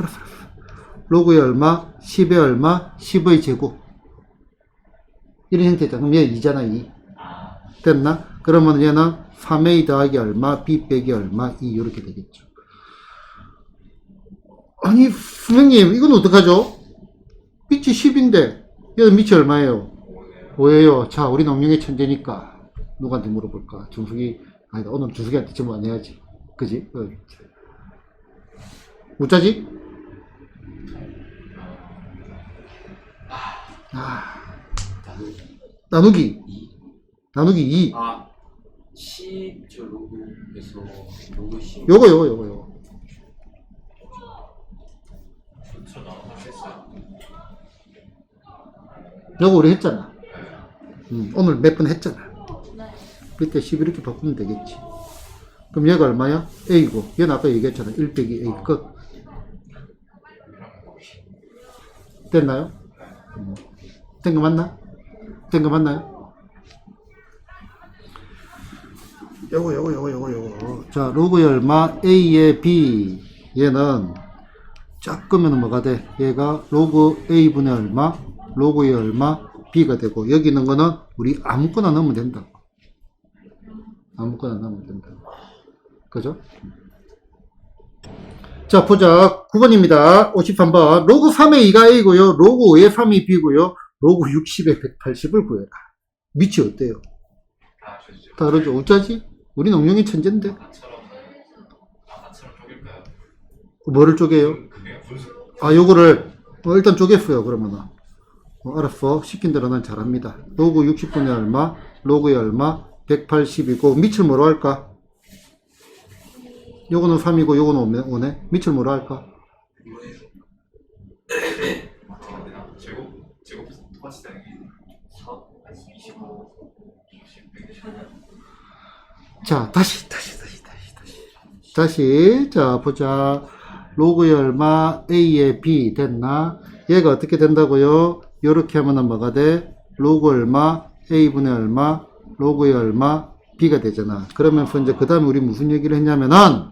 [SPEAKER 1] 로그에 얼마? 10에 얼마? 10의 제곱 이런 형태다. 그럼 얘 2잖아 2 됐나? 그러면 얘는 3A 더하기 얼마? B 빼기 얼마? 2 이렇게 되겠죠. 아니 선생님 이건 어떡하죠? 밑이 10인데 얘는 밑이 얼마예요? 5예요. 자 우리 농룡의 천재니까 누구한테 물어볼까? 준숙이 아니다 오늘 준숙이한테 질문 안 해야지. 그지? 어쩌지? 나누기 2
[SPEAKER 2] 아, 10, 저 로그에서 로그 10.
[SPEAKER 1] 요거
[SPEAKER 3] 저 나와서 했어요.
[SPEAKER 1] 요거 우리 했잖아. 오늘 몇 번 했잖아.
[SPEAKER 4] 네.
[SPEAKER 1] 그때 10 이렇게 바꾸면 되겠지. 그럼 얘가 얼마야? A고 얘는 아까 얘기했잖아. 1 빼기 A 끝. 됐나요? 된 거 맞나? 된 거 맞나요? 요거. 자, 로그에 얼마? A에 B. 얘는 쫙끄면 뭐가 돼? 얘가 로그 A분의 얼마? 로그에 얼마? B가 되고, 여기 있는 거는 우리 아무거나 넣으면 된다. 아무거나 넣으면 된다. 그죠? 자, 보자. 9번입니다. 53번. 로그 3의 2가 A고요. 로그 5의 3이 B고요. 로그 60의 180을 구해라. 밑이 어때요? 다르죠? 어쩌지? 우리 농룡이 천재인데.
[SPEAKER 3] 아까처럼 쪼갤까요?
[SPEAKER 1] 뭐를 쪼개요?
[SPEAKER 3] 그게 분수.
[SPEAKER 1] 요거를 일단 쪼갰어요. 그러면은 알았어. 시킨 대로 난 잘합니다. 로그 60분의 얼마? 로그의 얼마? 180이고 밑을 뭐로 할까? 요거는 3이고 요거는 5네. 밑을 뭐로 할까?
[SPEAKER 3] 제곱 똑같이 되는 게 25, 60, 120.
[SPEAKER 1] 자, 다시. 자, 보자. 로그의 얼마? A에 B 됐나? 얘가 어떻게 된다고요? 요렇게 하면은 뭐가 돼? 로그 얼마? A분의 얼마? 로그의 얼마? B가 되잖아. 그러면서 이제 그 다음에 우리 무슨 얘기를 했냐면은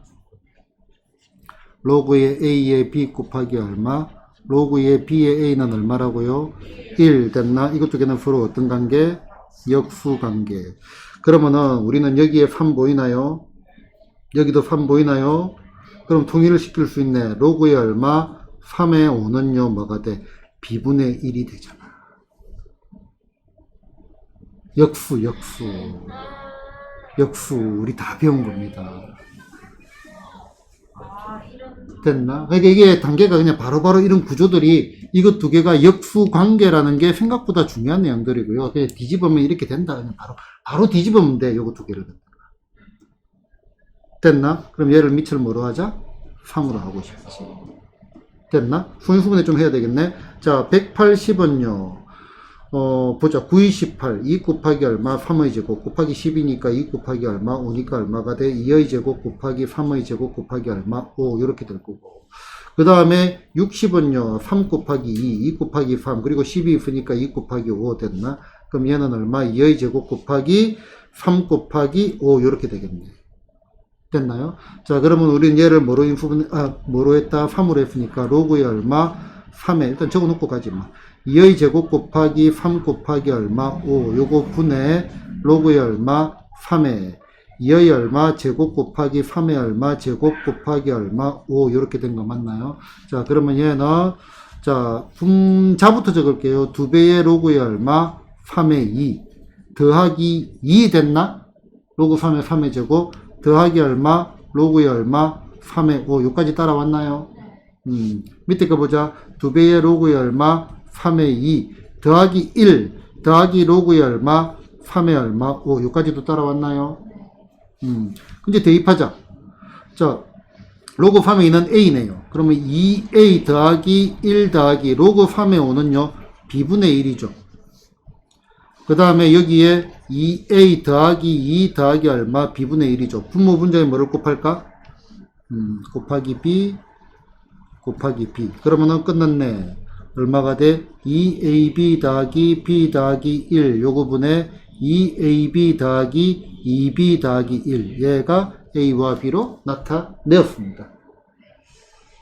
[SPEAKER 1] 로그의 A에 B 곱하기 얼마? 로그의 B의 A는 얼마라고요? 1 됐나? 이것 두 개는 서로 어떤 관계? 역수 관계. 그러면은 우리는 여기에 3 보이나요? 여기도 3 보이나요? 그럼 통일을 시킬 수 있네. 로그의 얼마? 3의 5는요 뭐가 돼? B분의 1이 되잖아. 역수 우리 다 배운 겁니다. 됐나? 그러니까 이게 단계가 그냥 바로바로 이런 구조들이 이것 두 개가 역수 관계라는 게 생각보다 중요한 내용들이고요. 그냥 뒤집으면 이렇게 된다. 그냥 바로 뒤집으면 돼. 요거 두 개를. 됐나? 그럼 얘를 밑을 뭐로 하자? 3으로 하고 싶지. 됐나? 순수분해 좀 해야 되겠네. 자, 180은요. 보자. 9, 28. 2 곱하기 얼마? 3의 제곱. 곱하기 10이니까 2 곱하기 얼마? 5니까 얼마가 돼? 2의 제곱 곱하기 3의 제곱 곱하기 얼마? 5. 이렇게 될 거고. 그 다음에 60은요. 3 곱하기 2. 2 곱하기 3. 그리고 10이 있으니까 2 곱하기 5 됐나? 그럼 얘는 얼마? 2의 제곱 곱하기 3 곱하기 5. 이렇게 되겠네. 됐나요? 자, 그러면 우리는 얘를 뭐로 했다? 3으로 했으니까 로그의 얼마? 3에 일단 적어놓고 가지 마. 2의 제곱 곱하기 3 곱하기 얼마? 5. 요거 분의 로그의 얼마? 3에 2의 얼마? 제곱 곱하기 3의 얼마? 제곱 곱하기 얼마? 5. 요렇게 된 거 맞나요? 자, 그러면 얘는 자, 분자부터 적을게요. 2배의 로그의 얼마? 3의 2 더하기 2 됐나? 로그 3의 3의 제곱 더하기 얼마? 로그의 얼마? 3의 5. 요까지 따라왔나요? 밑에 거 보자. 2배의 로그의 얼마? 3의 2 더하기 1 더하기 로그의 얼마? 3의 얼마? 5. 요까지도 따라왔나요? 근데 대입하자. 자, 로그 3의 2는 A네요. 그러면 2A 더하기 1 더하기 로그 3의 5는요, B분의 1이죠. 그 다음에 여기에 2A 더하기 2 더하기 얼마? B분의 1이죠. 분모 분자에 뭐를 곱할까? 곱하기 B, 곱하기 B. 그러면은 끝났네. 얼마가 돼? 2AB 더하기 B 더하기 1. 요거 분의 2AB 더하기 2B 더하기 1. 얘가 A와 B로 나타내었습니다.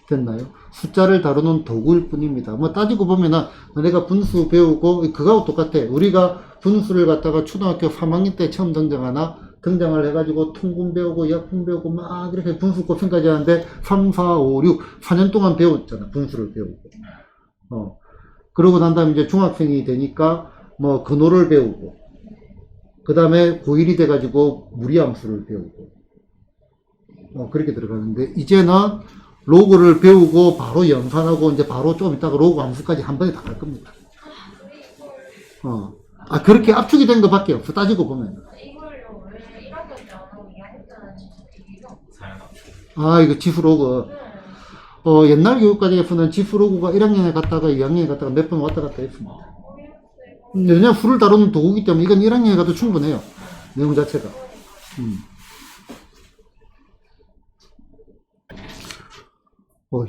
[SPEAKER 1] 됐나요? 숫자를 다루는 도구일 뿐입니다. 뭐 따지고 보면은 내가 분수 배우고 그거하고 똑같아. 우리가 분수를 갖다가 초등학교 3학년 때 처음 등장을 해가지고 통분 배우고 약분 배우고 막 이렇게 분수 곱셈까지 하는데 3, 4, 5, 6 4년 동안 배웠잖아. 분수를 배우고. 그러고 난 다음에 이제 중학생이 되니까 뭐 근호를 배우고 그 다음에 고1이 돼가지고 무리함수를 배우고 그렇게 들어가는데 이제는 로그를 배우고 바로 연산하고 이제 바로 좀 이따가 로그 함수까지 한 번에 다 갈 겁니다. 그렇게 압축이 된 것밖에 없어. 따지고 보면.
[SPEAKER 4] 이걸요 왜 1학년 때 안 하고 2학년 때는 진짜 되게요.
[SPEAKER 1] 이거 지수 로그. 옛날 교육과정에서는 지수 로그가 1학년에 갔다가 2학년에 갔다가 몇 번 왔다 갔다 했습니다. 왜냐면 수를 다루는 도구이기 때문에 이건 1학년에 가도 충분해요. 내용 자체가.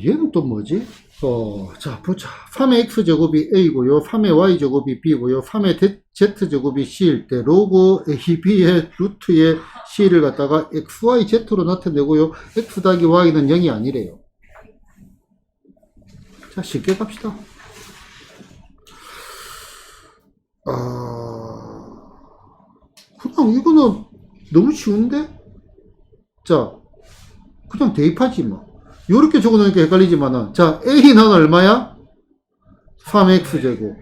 [SPEAKER 1] 얘는 또 뭐지? 자, 보자. 3의 x제곱이 a고요. 3의 y제곱이 b고요. 3의 z제곱이 c일 때 로그 ab의 루트의 c를 갖다가 xyz로 나타내고요. x 더하기 y는 0이 아니래요. 자, 쉽게 갑시다. 그냥 이거는 너무 쉬운데? 자, 그냥 대입하지 뭐. 요렇게 적어놓으니까 헷갈리지만은, 자, A는 얼마야? 3x제곱.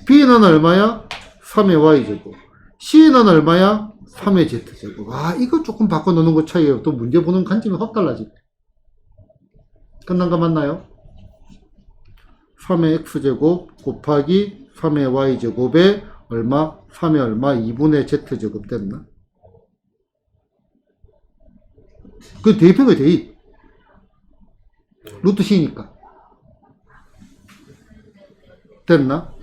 [SPEAKER 1] B는 얼마야? 3의 y제곱. C는 얼마야? 3의 z제곱. 이거 조금 바꿔놓는 것 차이에요. 또 문제 보는 관점이 확 달라지네. 끝난 거 맞나요? 3의 x제곱 곱하기 3의 y제곱에 얼마? 3의 얼마? 2분의 z제곱 됐나? 그 대입한 거야, 대입. 루트 C니까. 됐나?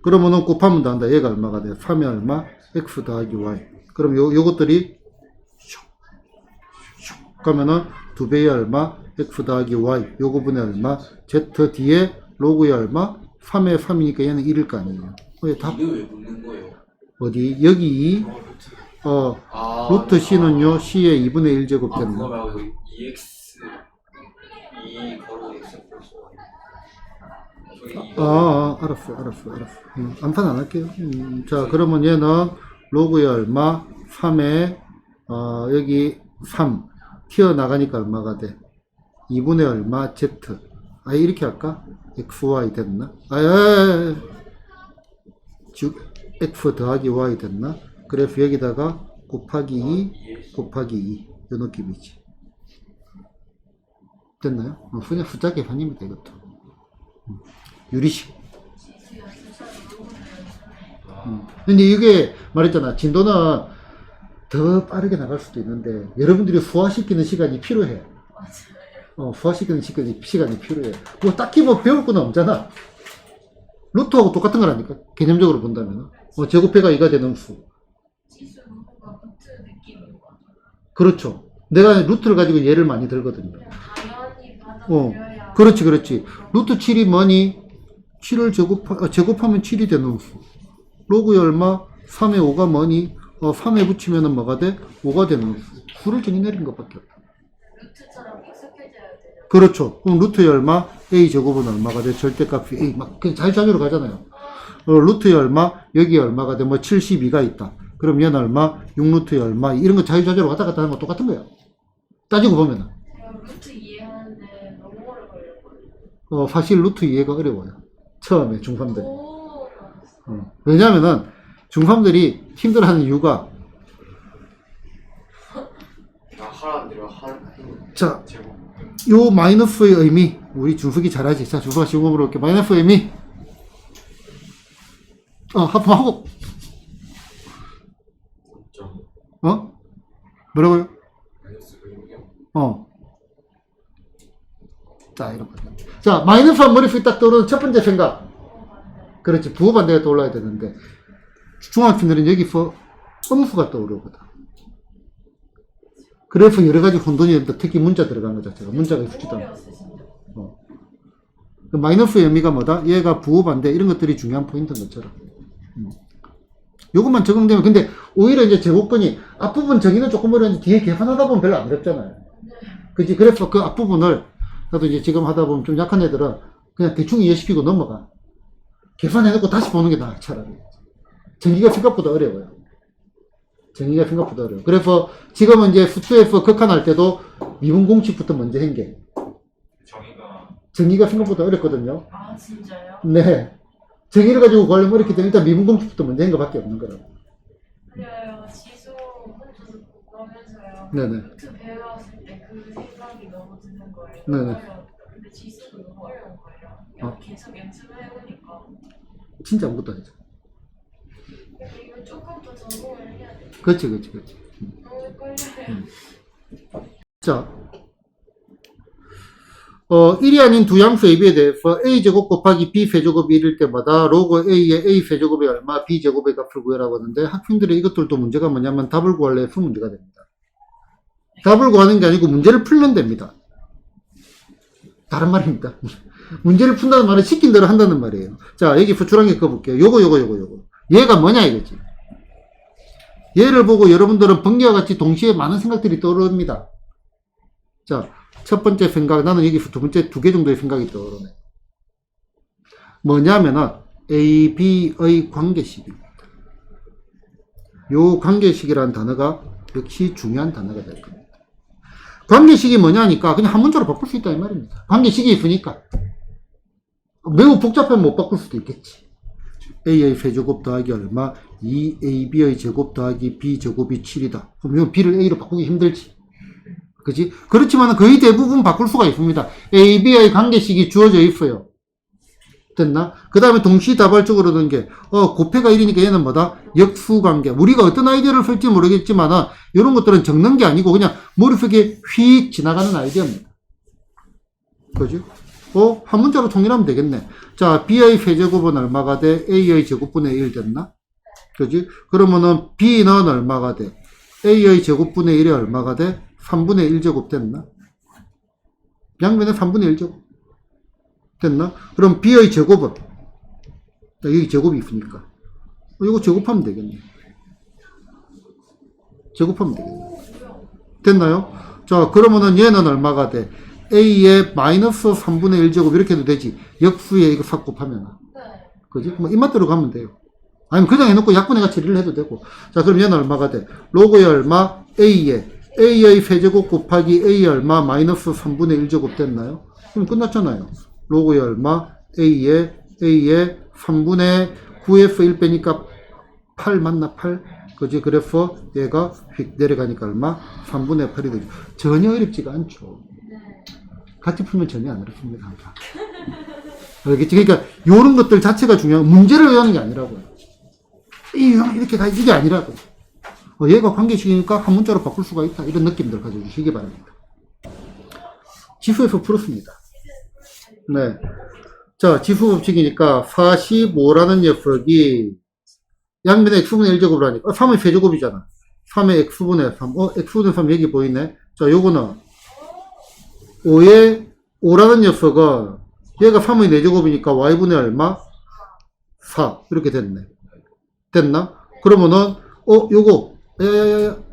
[SPEAKER 1] 그러면은 곱하면 다 한다. 얘가 얼마가 돼? 3의 얼마? x 더하기 y. 그럼 요것들이 가면은 2배의 얼마? x 더하기 y. 요거 분의 얼마? z 뒤에 로그의 얼마? 3의 3이니까 얘는 1일 거 아니에요. 답.
[SPEAKER 2] 이거 왜 묻는 거예요?
[SPEAKER 1] 어디? 여기 루트 C는요, C의 2분의 1제곱
[SPEAKER 2] 그거
[SPEAKER 1] 됐나?
[SPEAKER 2] 말고 2x 2 괄호 x 플러스 y.
[SPEAKER 1] 알았어. 암산 안 할게요. 자, 그러면 얘는 로그의 얼마? 3에, 여기 3. 튀어나가니까 얼마가 돼? 2분의 얼마? z. 이렇게 할까? xy 됐나? 즉, x 더하기 y 됐나? 그래서 여기다가 곱하기 2, 곱하기 2. 요 느낌이지. 됐나요? 그냥 숫자 계산입니다, 이것도. 유리식. 근데 이게 말했잖아. 진도는 더 빠르게 나갈 수도 있는데, 여러분들이 소화시키는 시간이 필요해. 소화시키는 시간이 필요해. 뭐 딱히 뭐 배울 건 없잖아. 루트하고 똑같은 거라니까. 개념적으로 본다면. 제곱해가 2가 되는 수.
[SPEAKER 4] 지수 로그가 루트 느낌인 거.
[SPEAKER 1] 그렇죠. 내가 루트를 가지고 예를 많이 들거든요.
[SPEAKER 4] 당연히 받아들여야.
[SPEAKER 1] 그렇지. 루트 7이 뭐니? 7을 제곱하면 7이 되는 수. 로그의 얼마? 3의 5가 뭐니? 3에 붙이면은 뭐가 돼? 5가 되는 수. 수를 정의 내린 것밖에 없다.
[SPEAKER 4] 루트처럼 익숙해져야 되죠.
[SPEAKER 1] 그렇죠. 그럼 루트의 얼마? A 제곱은 얼마가 돼? 절대값이 A. 막, 그냥 자유자유로 가잖아요. 루트의 얼마? 여기 얼마가 돼? 뭐 72가 있다. 그럼 얘는 얼마? 6루트의 얼마? 이런 거 자유자유로 왔다 갔다 하는 거 똑같은 거예요. 따지고 보면은.
[SPEAKER 4] 제가 루트 이해하는데 너무 오래 걸렸거든요.
[SPEAKER 1] 사실 루트 이해가 어려워요. 처음에 중3들이.
[SPEAKER 4] 오,
[SPEAKER 1] 왜냐면은 중3들이 힘들어하는 이유가
[SPEAKER 2] 나 하라는 대로 하는
[SPEAKER 1] 자,
[SPEAKER 2] 제곱.
[SPEAKER 1] 요 마이너스의 의미 우리 준석이 잘하지. 자, 준석아 시험으로 볼게. 마이너스의 의미 하품하고
[SPEAKER 2] 점
[SPEAKER 1] 뭐라고요?
[SPEAKER 2] 마이너스 의미요.
[SPEAKER 1] 자, 이런 거. 자, 마이너스 한 머리숱이 딱 떠오르는 첫 번째 생각. 그렇지. 부호반대가 떠올라야 되는데 중학생들은 여기서 음수가 떠오르거든. 그래서 여러 가지 혼돈이 된다. 특히 문자 들어간 거 자체가. 문자가 익숙지도 않고.
[SPEAKER 4] 어려웠어요, 진짜.
[SPEAKER 1] 그 마이너스의 의미가 뭐다? 얘가 부호반대 이런 것들이 중요한 포인트인 것처럼. 요것만 적용되면 근데 오히려 이제 제곱근이 앞부분 정의는 조금 어려운데 뒤에 계산하다 보면 별로 안 어렵잖아요. 그지? 그래서 그 앞부분을 나도 이제 지금 하다 보면 좀 약한 애들은 그냥 대충 이해시키고 넘어가. 계산해놓고 다시 보는 게 나아, 차라리. 정의가 생각보다 어려워요. 정의가 생각보다 어려워요. 그래서 지금은 이제 수투에서 극한할 때도 미분 공식부터 먼저 한 게. 정의가 생각보다 어렵거든요.
[SPEAKER 4] 아, 진짜요?
[SPEAKER 1] 네. 정의를 가지고 구하려면 어렵기 때문에 일단 미분 공식부터 먼저 한 것밖에 없는 거라고.
[SPEAKER 4] 그래요. 지수 혼자 듣고 그러면서요.
[SPEAKER 1] 네네.
[SPEAKER 4] 루트 배웠을 때 그 생각이 너무 드는 거예요.
[SPEAKER 1] 네네.
[SPEAKER 4] 근데 지수가 너무 어려운 거예요.
[SPEAKER 1] 어.
[SPEAKER 4] 계속 연습을 해보니까.
[SPEAKER 1] 진짜 아무것도 아니죠.
[SPEAKER 4] 근데 이거 조금 더 적응을 해야 돼요.
[SPEAKER 1] 그렇지.
[SPEAKER 4] 너무 헷갈려요.
[SPEAKER 1] 자, 1이 아닌 두 양수 AB에 대해서 A제곱 곱하기 B세제곱이 1일 때마다 로그 A의 A세제곱이 얼마, B제곱의 값을 구해라고 하는데 학생들의 이것들도 문제가 뭐냐면 답을 구하려 해서 문제가 됩니다. 답을 구하는 게 아니고 문제를 풀면 됩니다. 다른 말입니다. 문제를 푼다는 말은 시킨 대로 한다는 말이에요. 자, 여기 부출한 게 그거 볼게요. 요거. 얘가 뭐냐 이거지. 얘를 보고 여러분들은 번개와 같이 동시에 많은 생각들이 떠오릅니다. 자, 첫 번째 생각, 나는 여기서 두 번째 두 개 정도의 생각이 떠오르네. 뭐냐면은 A, B의 관계식입니다. 요 관계식이라는 단어가 역시 중요한 단어가 될 겁니다. 관계식이 뭐냐니까 그냥 한 문자로 바꿀 수 있다 이 말입니다. 관계식이 있으니까. 매우 복잡하면 못 바꿀 수도 있겠지. A의 세제곱 더하기 얼마, 2AB의 제곱 더하기 B제곱이 7이다. 그럼 이건 B를 A로 바꾸기 힘들지. 그지? 그렇지만 거의 대부분 바꿀 수가 있습니다. AB의 관계식이 주어져 있어요. 됐나? 그 다음에 동시다발적으로 든 게, 곱해가 1이니까 얘는 뭐다? 역수관계. 우리가 어떤 아이디어를 쓸지 모르겠지만, 이런 것들은 적는 게 아니고 그냥 머릿속에 휙 지나가는 아이디어입니다. 그죠? 한 문자로 통일하면 되겠네. 자, B의 세제곱은 얼마가 돼? A의 제곱분의 1 됐나? 그지? 그러면은 B는 얼마가 돼? A의 제곱분의 1이 얼마가 돼? 3분의 1제곱 됐나? 양면에 3분의 1제곱 됐나? 그럼 B의 제곱은 여기 제곱이 있으니까 이거 제곱하면 되겠네. 제곱하면 되겠네. 됐나요? 자, 그러면은 얘는 얼마가 돼? A의 마이너스 3분의 1제곱 이렇게 해도 되지. 역수에 이거 싹 곱하면.
[SPEAKER 4] 네.
[SPEAKER 1] 그지? 뭐 입맛대로 가면 돼요. 아니면 그냥 해놓고 약분의 가치를 해도 되고. 자, 그럼 얘는 얼마가 돼? 로그의 얼마? A의 세제곱 곱하기 A 얼마? 마이너스 3분의 1제곱 됐나요? 그럼 끝났잖아요. 로그의 얼마? A의 3분의 9에서 1 빼니까 8 맞나? 8? 그지? 그래서 얘가 휙 내려가니까 얼마? 3분의 8이 되죠. 전혀 어렵지가 않죠. 같이 풀면 전혀 안 어렵습니다. 항상. 알겠지? 그러니까 요런 것들 자체가 중요한 문제를 외우는 게 아니라고요. 이렇게 가 이게 아니라고. 얘가 관계식이니까 한 문자로 바꿀 수가 있다. 이런 느낌들 가져주시기 바랍니다. 지수에서 풀었습니다. 네. 자, 지수 법칙이니까 45라는 녀석이 양면에 x분의 1제곱을 하니까 3의 세제곱이잖아. 3의 x분의 3. x분의 3 여기 보이네. 자, 요거는 5라는 녀석은 얘가 3의 4제곱이니까 y분의 얼마? 4. 이렇게 됐네. 됐나? 그러면은 요거 야야야야.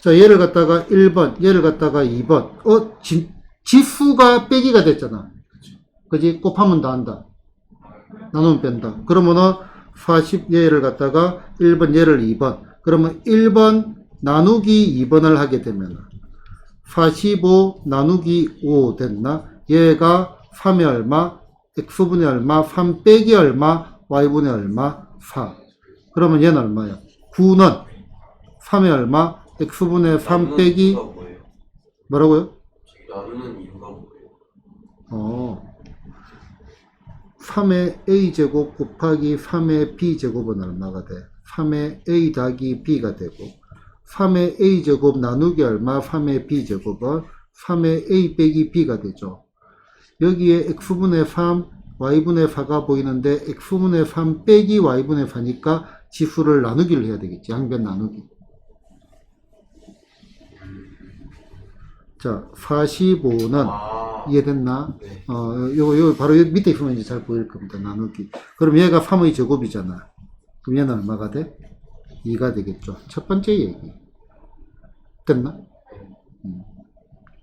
[SPEAKER 1] 자, 얘를 갖다가 1번, 얘를 갖다가 2번. 지수가 빼기가 됐잖아. 그지? 곱하면 다 한다. 나누면 뺀다. 그러면은 40, 얘를 갖다가 1번, 얘를 2번. 그러면 1번 나누기 2번을 하게 되면 45 나누기 5 됐나? 얘가 3이 얼마? x분의 얼마? 3 빼기 얼마? y분의 얼마? 4. 그러면 얘는 얼마야? 9는 3의 얼마? x분의 3 빼기
[SPEAKER 2] 이유가 뭐예요?
[SPEAKER 1] 뭐라고요?
[SPEAKER 2] 나누는 이유가 뭐예요?
[SPEAKER 1] 3의 a제곱 곱하기 3의 b제곱은 얼마가 돼? 3의 a 더하기 b가 되고 3의 a제곱 나누기 얼마? 3의 b제곱은 3의 a 빼기 b가 되죠. 여기에 x분의 3, y분의 4가 보이는데 x분의 3 빼기 y분의 4니까 지수를 나누기를 해야 되겠지. 양변 나누기. 자, 45는
[SPEAKER 2] 아,
[SPEAKER 1] 이해됐나?
[SPEAKER 2] 네.
[SPEAKER 1] 요거 바로 여기 밑에 있으면 이제 잘 보일 겁니다. 나누기. 그럼 얘가 3의 제곱이잖아. 그럼 얘는 얼마가 돼? 2가 되겠죠. 첫 번째 얘기. 됐나?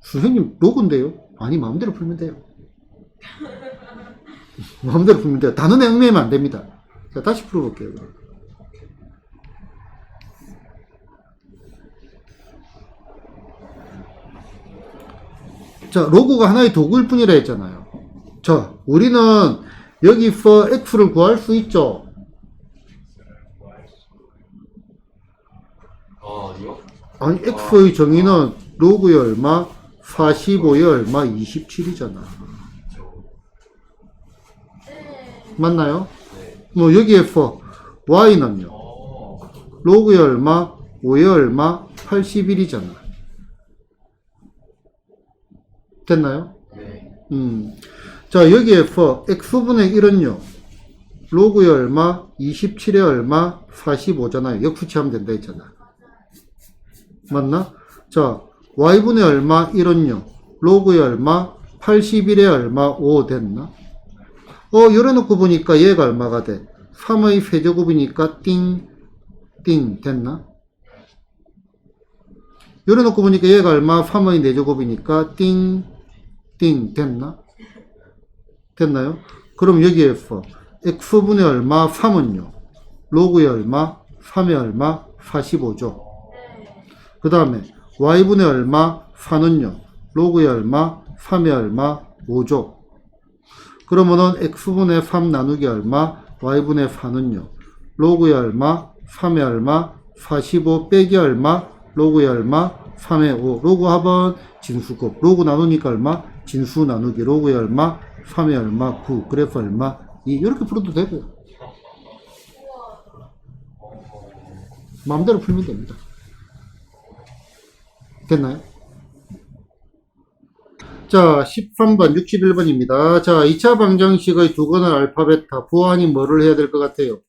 [SPEAKER 1] 선생님, 로그인데요? 아니, 마음대로 풀면 돼요. 마음대로 풀면 돼요. 단원에 얽매이면 안 됩니다. 자, 다시 풀어볼게요. 자, 로그가 하나의 도구일 뿐이라 했잖아요. 자, 우리는 여기서 x를 구할 수 있죠.
[SPEAKER 2] 아니요?
[SPEAKER 1] 아니, x의 정의는 로그의 얼마? 45의 얼마? 27이잖아. 맞나요?
[SPEAKER 2] 네.
[SPEAKER 1] 뭐 여기에서 y는요. 로그의 얼마? 5의 얼마? 81이잖아. 됐나요?
[SPEAKER 2] 네.
[SPEAKER 1] 자, 여기에서 x분의 1은요. 로그의 얼마? 27의 얼마? 45잖아요. 역수치하면 된다 했잖아. 맞나? 자, y분의 얼마? 1은요. 로그의 얼마? 81의 얼마? 5 됐나? 열어놓고 보니까 얘가 얼마가 돼? 3의 세제곱이니까 띵 됐나? 열어놓고 보니까 얘가 얼마? 3의 4제곱이니까 띵 됐나? 됐나요? 그럼 여기에서 x분의 얼마? 3은요. 로그의 얼마? 3의 얼마? 45죠. 그 다음에 y분의 얼마? 4는요. 로그의 얼마? 3의 얼마? 5죠. 그러면은 x분의 3 나누기 얼마? y분의 4는요. 로그의 얼마? 3의 얼마? 45 빼기 얼마? 로그의 얼마? 3의 5. 로그 합은 진수곱. 로그 나누니까 얼마? 진수 나누기. 로그의 얼마? 3의 얼마? 9. 그래프 얼마? 2. 이렇게 풀어도 되고요. 마음대로 풀면 됩니다. 됐나요? 자, 13번, 61번입니다. 자, 2차 방정식의 두 건의 알파, 베타. 보완이 뭐를 해야 될 것 같아요?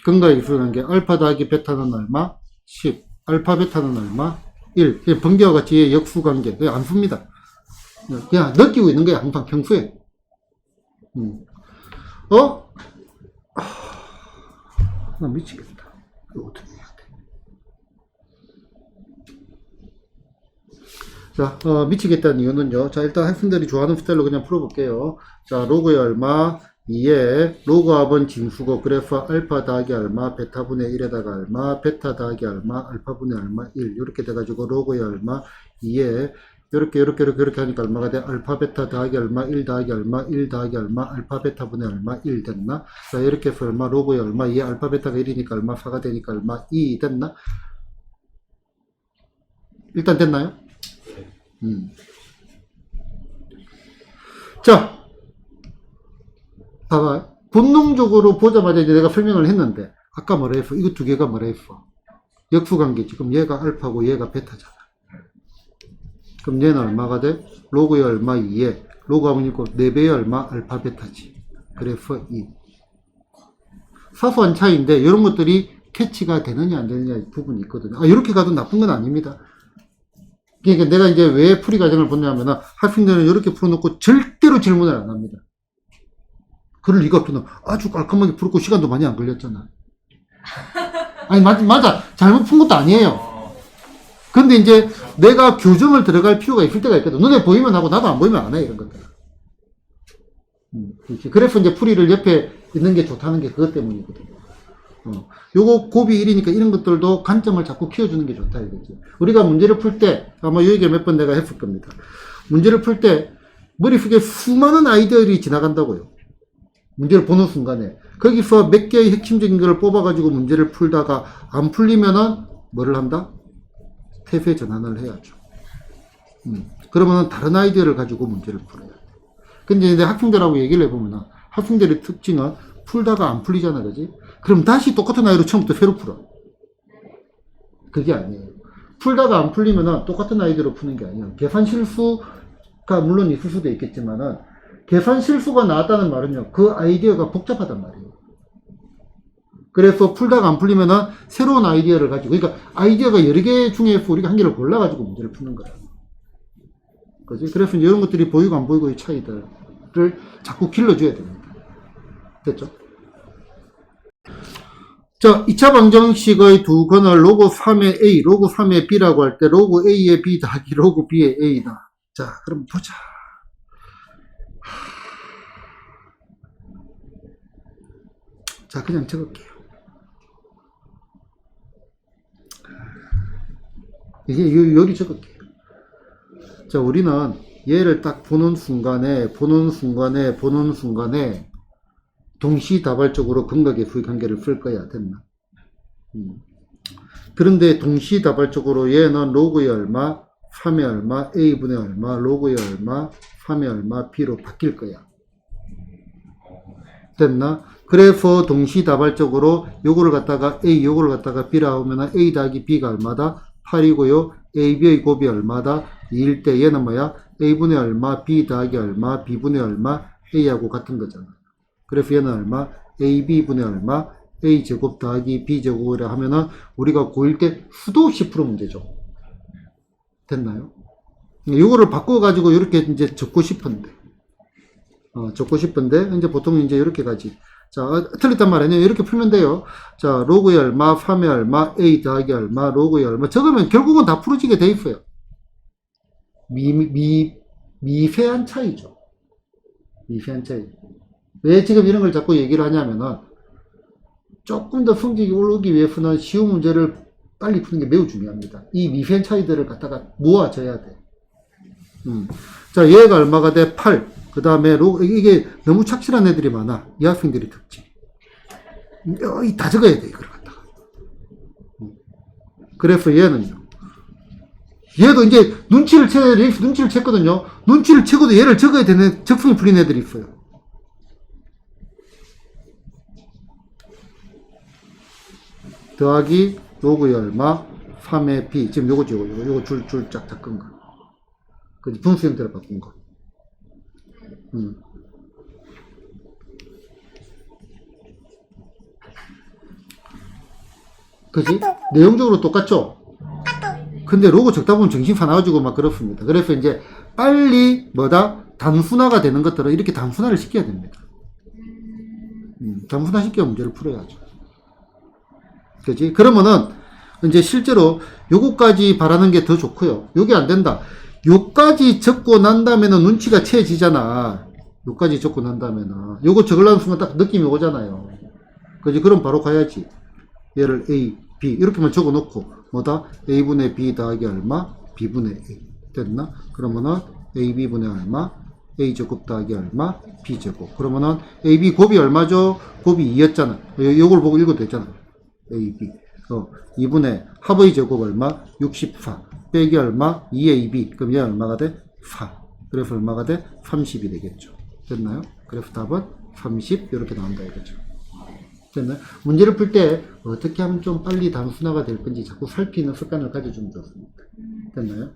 [SPEAKER 1] 근거에 기술한 게 알파 더하기 베타는 얼마? 10. 알파, 베타는 얼마? 1. 번개와 같이 역수관계. 그냥 안 씁니다. 그냥 느끼고 있는 거야, 항상 평소에. 나 미치겠다. 이거 어떻게 해야 돼? 자, 미치겠다는 이유는요. 자, 일단 학생들이 좋아하는 스타일로 그냥 풀어볼게요. 자, 로그의 얼마, 2에 로그 합은 진수고, 그래프 알파 더하기 얼마, 베타분의 1에다가 얼마, 베타 더하기 얼마, 알파분의 얼마, 1. 이렇게 돼가지고, 로그의 얼마, 2에 이렇게 하니까 얼마가 돼? 알파 베타 더하기 얼마, 1 더하기 얼마, 1 더하기 얼마, 알파 베타분의 얼마, 1 됐나? 자, 이렇게 해서 얼마, 로그의 얼마, 2에 알파 베타가 1이니까 얼마, 4가 되니까 얼마, 2 됐나? 일단 됐나요? 자, 봐봐. 본능적으로 보자마자 이제 내가 설명을 했는데, 아까 뭐라 했어? 이거 두 개가 뭐라 했어? 역수관계. 지금 얘가 알파고 얘가 베타잖아. 그럼 얘는 얼마가 돼? 로그의 얼마 2에, 로그 하면 있고 4배의 얼마? 알파 베타지. 그래서 2. 사소한 차이인데, 이런 것들이 캐치가 되느냐 안 되느냐 부분이 있거든요. 이렇게 가도 나쁜 건 아닙니다. 그러니까 내가 이제 왜 풀이 과정을 보냐면은 학생들은 이렇게 풀어놓고 절대로 질문을 안 합니다. 그럴 리가 없잖아. 아주 깔끔하게 풀었고 시간도 많이 안 걸렸잖아. 아니 맞아. 잘못 푼 것도 아니에요. 근데 이제 내가 교정을 들어갈 필요가 있을 때가 있거든. 눈에 보이면 하고 나도 안 보이면 안 해, 이런 것들. 그래서 이제 풀이를 옆에 있는 게 좋다는 게 그것 때문이거든. 요거 곱이 1이니까 이런 것들도 관점을 자꾸 키워주는 게 좋다, 이거지. 우리가 문제를 풀 때, 아마 요 얘기를 몇 번 내가 했을 겁니다. 문제를 풀 때, 머릿속에 수많은 아이디어들이 지나간다고요. 문제를 보는 순간에. 거기서 몇 개의 핵심적인 것을 뽑아가지고 문제를 풀다가 안 풀리면은 뭐를 한다? 태세 전환을 해야죠. 그러면 다른 아이디어를 가지고 문제를 풀어야 돼. 근데 이제 학생들하고 얘기를 해보면 학생들의 특징은 풀다가 안 풀리잖아, 그지? 그럼 다시 똑같은 아이로 처음부터 새로 풀어. 그게 아니에요. 풀다가 안 풀리면 똑같은 아이디어로 푸는 게 아니에요. 계산 실수가 물론 있을 수도 있겠지만은 계산 실수가 나왔다는 말은요, 그 아이디어가 복잡하단 말이에요. 그래서 풀다가 안 풀리면은 새로운 아이디어를 가지고, 그러니까 아이디어가 여러 개 중에서 우리가 한 개를 골라가지고 문제를 푸는 거야. 그지? 그래서 이런 것들이 보이고 안 보이고의 차이들을 자꾸 길러줘야 됩니다. 됐죠? 자, 2차 방정식의 두 근을 로그 3의 A, 로그 3의 B라고 할 때 로그 A의 B 더하기 로그 B의 A다. 자, 그럼 보자. 자, 그냥 적을게요. 이게 여기 적을게요. 자, 우리는 얘를 딱 보는 순간에 동시다발적으로 근각의 수익관계를 쓸 거야. 됐나? 그런데 동시다발적으로 얘는 로그의 얼마, 3의 얼마, A분의 얼마, 로그의 얼마, 3의 얼마, B로 바뀔 거야. 됐나? 그래서 동시다발적으로 요거를 갖다가 A, 요거를 갖다가 B라 하면은 A 더하기 B가 얼마다? 8이고요. AB의 곱이 얼마다? 2일 때 얘는 뭐야? A분의 얼마, B 더하기 얼마, B분의 얼마, A하고 같은 거잖아. 그래서 얘는 얼마? AB분의 얼마, A제곱 더하기 B제곱이라 하면은 우리가 고1 때 수도 없이 풀어 문제죠. 됐나요? 요거를 바꿔가지고 이렇게 이제 적고 싶은데, 이제 보통 이제 이렇게 가지. 자, 틀렸단 말이에요. 이렇게 풀면 돼요. 자, 로그의 얼마, 3의 얼마, A 더하기 얼마, 로그의 얼마. 적으면 결국은 다 풀어지게 돼 있어요. 미세한 차이죠. 미세한 차이. 왜 지금 이런 걸 자꾸 얘기를 하냐면은, 조금 더 성적이 오르기 위해서는 쉬운 문제를 빨리 푸는 게 매우 중요합니다. 이 미세한 차이들을 갖다가 모아줘야 돼. 자, 얘가 얼마가 돼? 8. 그 다음에 이게 너무 착실한 애들이 많아. 이 학생들이 특징. 다 적어야 돼, 이걸 갖다가. 그래서 얘는요. 얘도 이제 눈치를 챘거든요. 눈치를 채고도 얘를 적어야 되는 적성이 풀린 애들이 있어요. 더하기 로그의 얼마, 3의 B. 지금 요거죠, 요거 줄 쫙 닦은 거. 그 분수 형태로 바꾼 거. 그지? 내용적으로 똑같죠? 근데 로고 적다 보면 정신 사나워지고 막 그렇습니다. 그래서 이제 빨리 단순화가 되는 것들은 이렇게 단순화를 시켜야 됩니다. 단순화 시켜 문제를 풀어야죠. 그지? 그러면은 이제 실제로 요거까지 바라는 게 더 좋고요. 요게 안 된다. 요까지 적고 난 다음에는 눈치가 채지잖아. 요까지 적고 난 다음에는 요거 적으려는 순간 딱 느낌이 오잖아요. 그지? 그럼 바로 가야지. 얘를 A, B 이렇게만 적어 놓고 A분의 B 더하기 얼마? B분의 A. 됐나? 그러면은 AB분의 얼마? A제곱 더하기 얼마? B제곱. 그러면은 AB 곱이 얼마죠? 곱이 2였잖아. 요걸 보고 읽어도 되잖아. AB. 2분의 합의 제곱 얼마? 64. 빼기 얼마? 2AB. 그럼 얘 얼마가 돼? 4. 그래서 얼마가 돼? 30이 되겠죠. 됐나요? 그래서 답은 30 이렇게 나온다 이거죠. 됐나요? 문제를 풀 때 어떻게 하면 좀 빨리 단순화가 될 건지 자꾸 살피는 습관을 가져주면 좋습니다. 됐나요?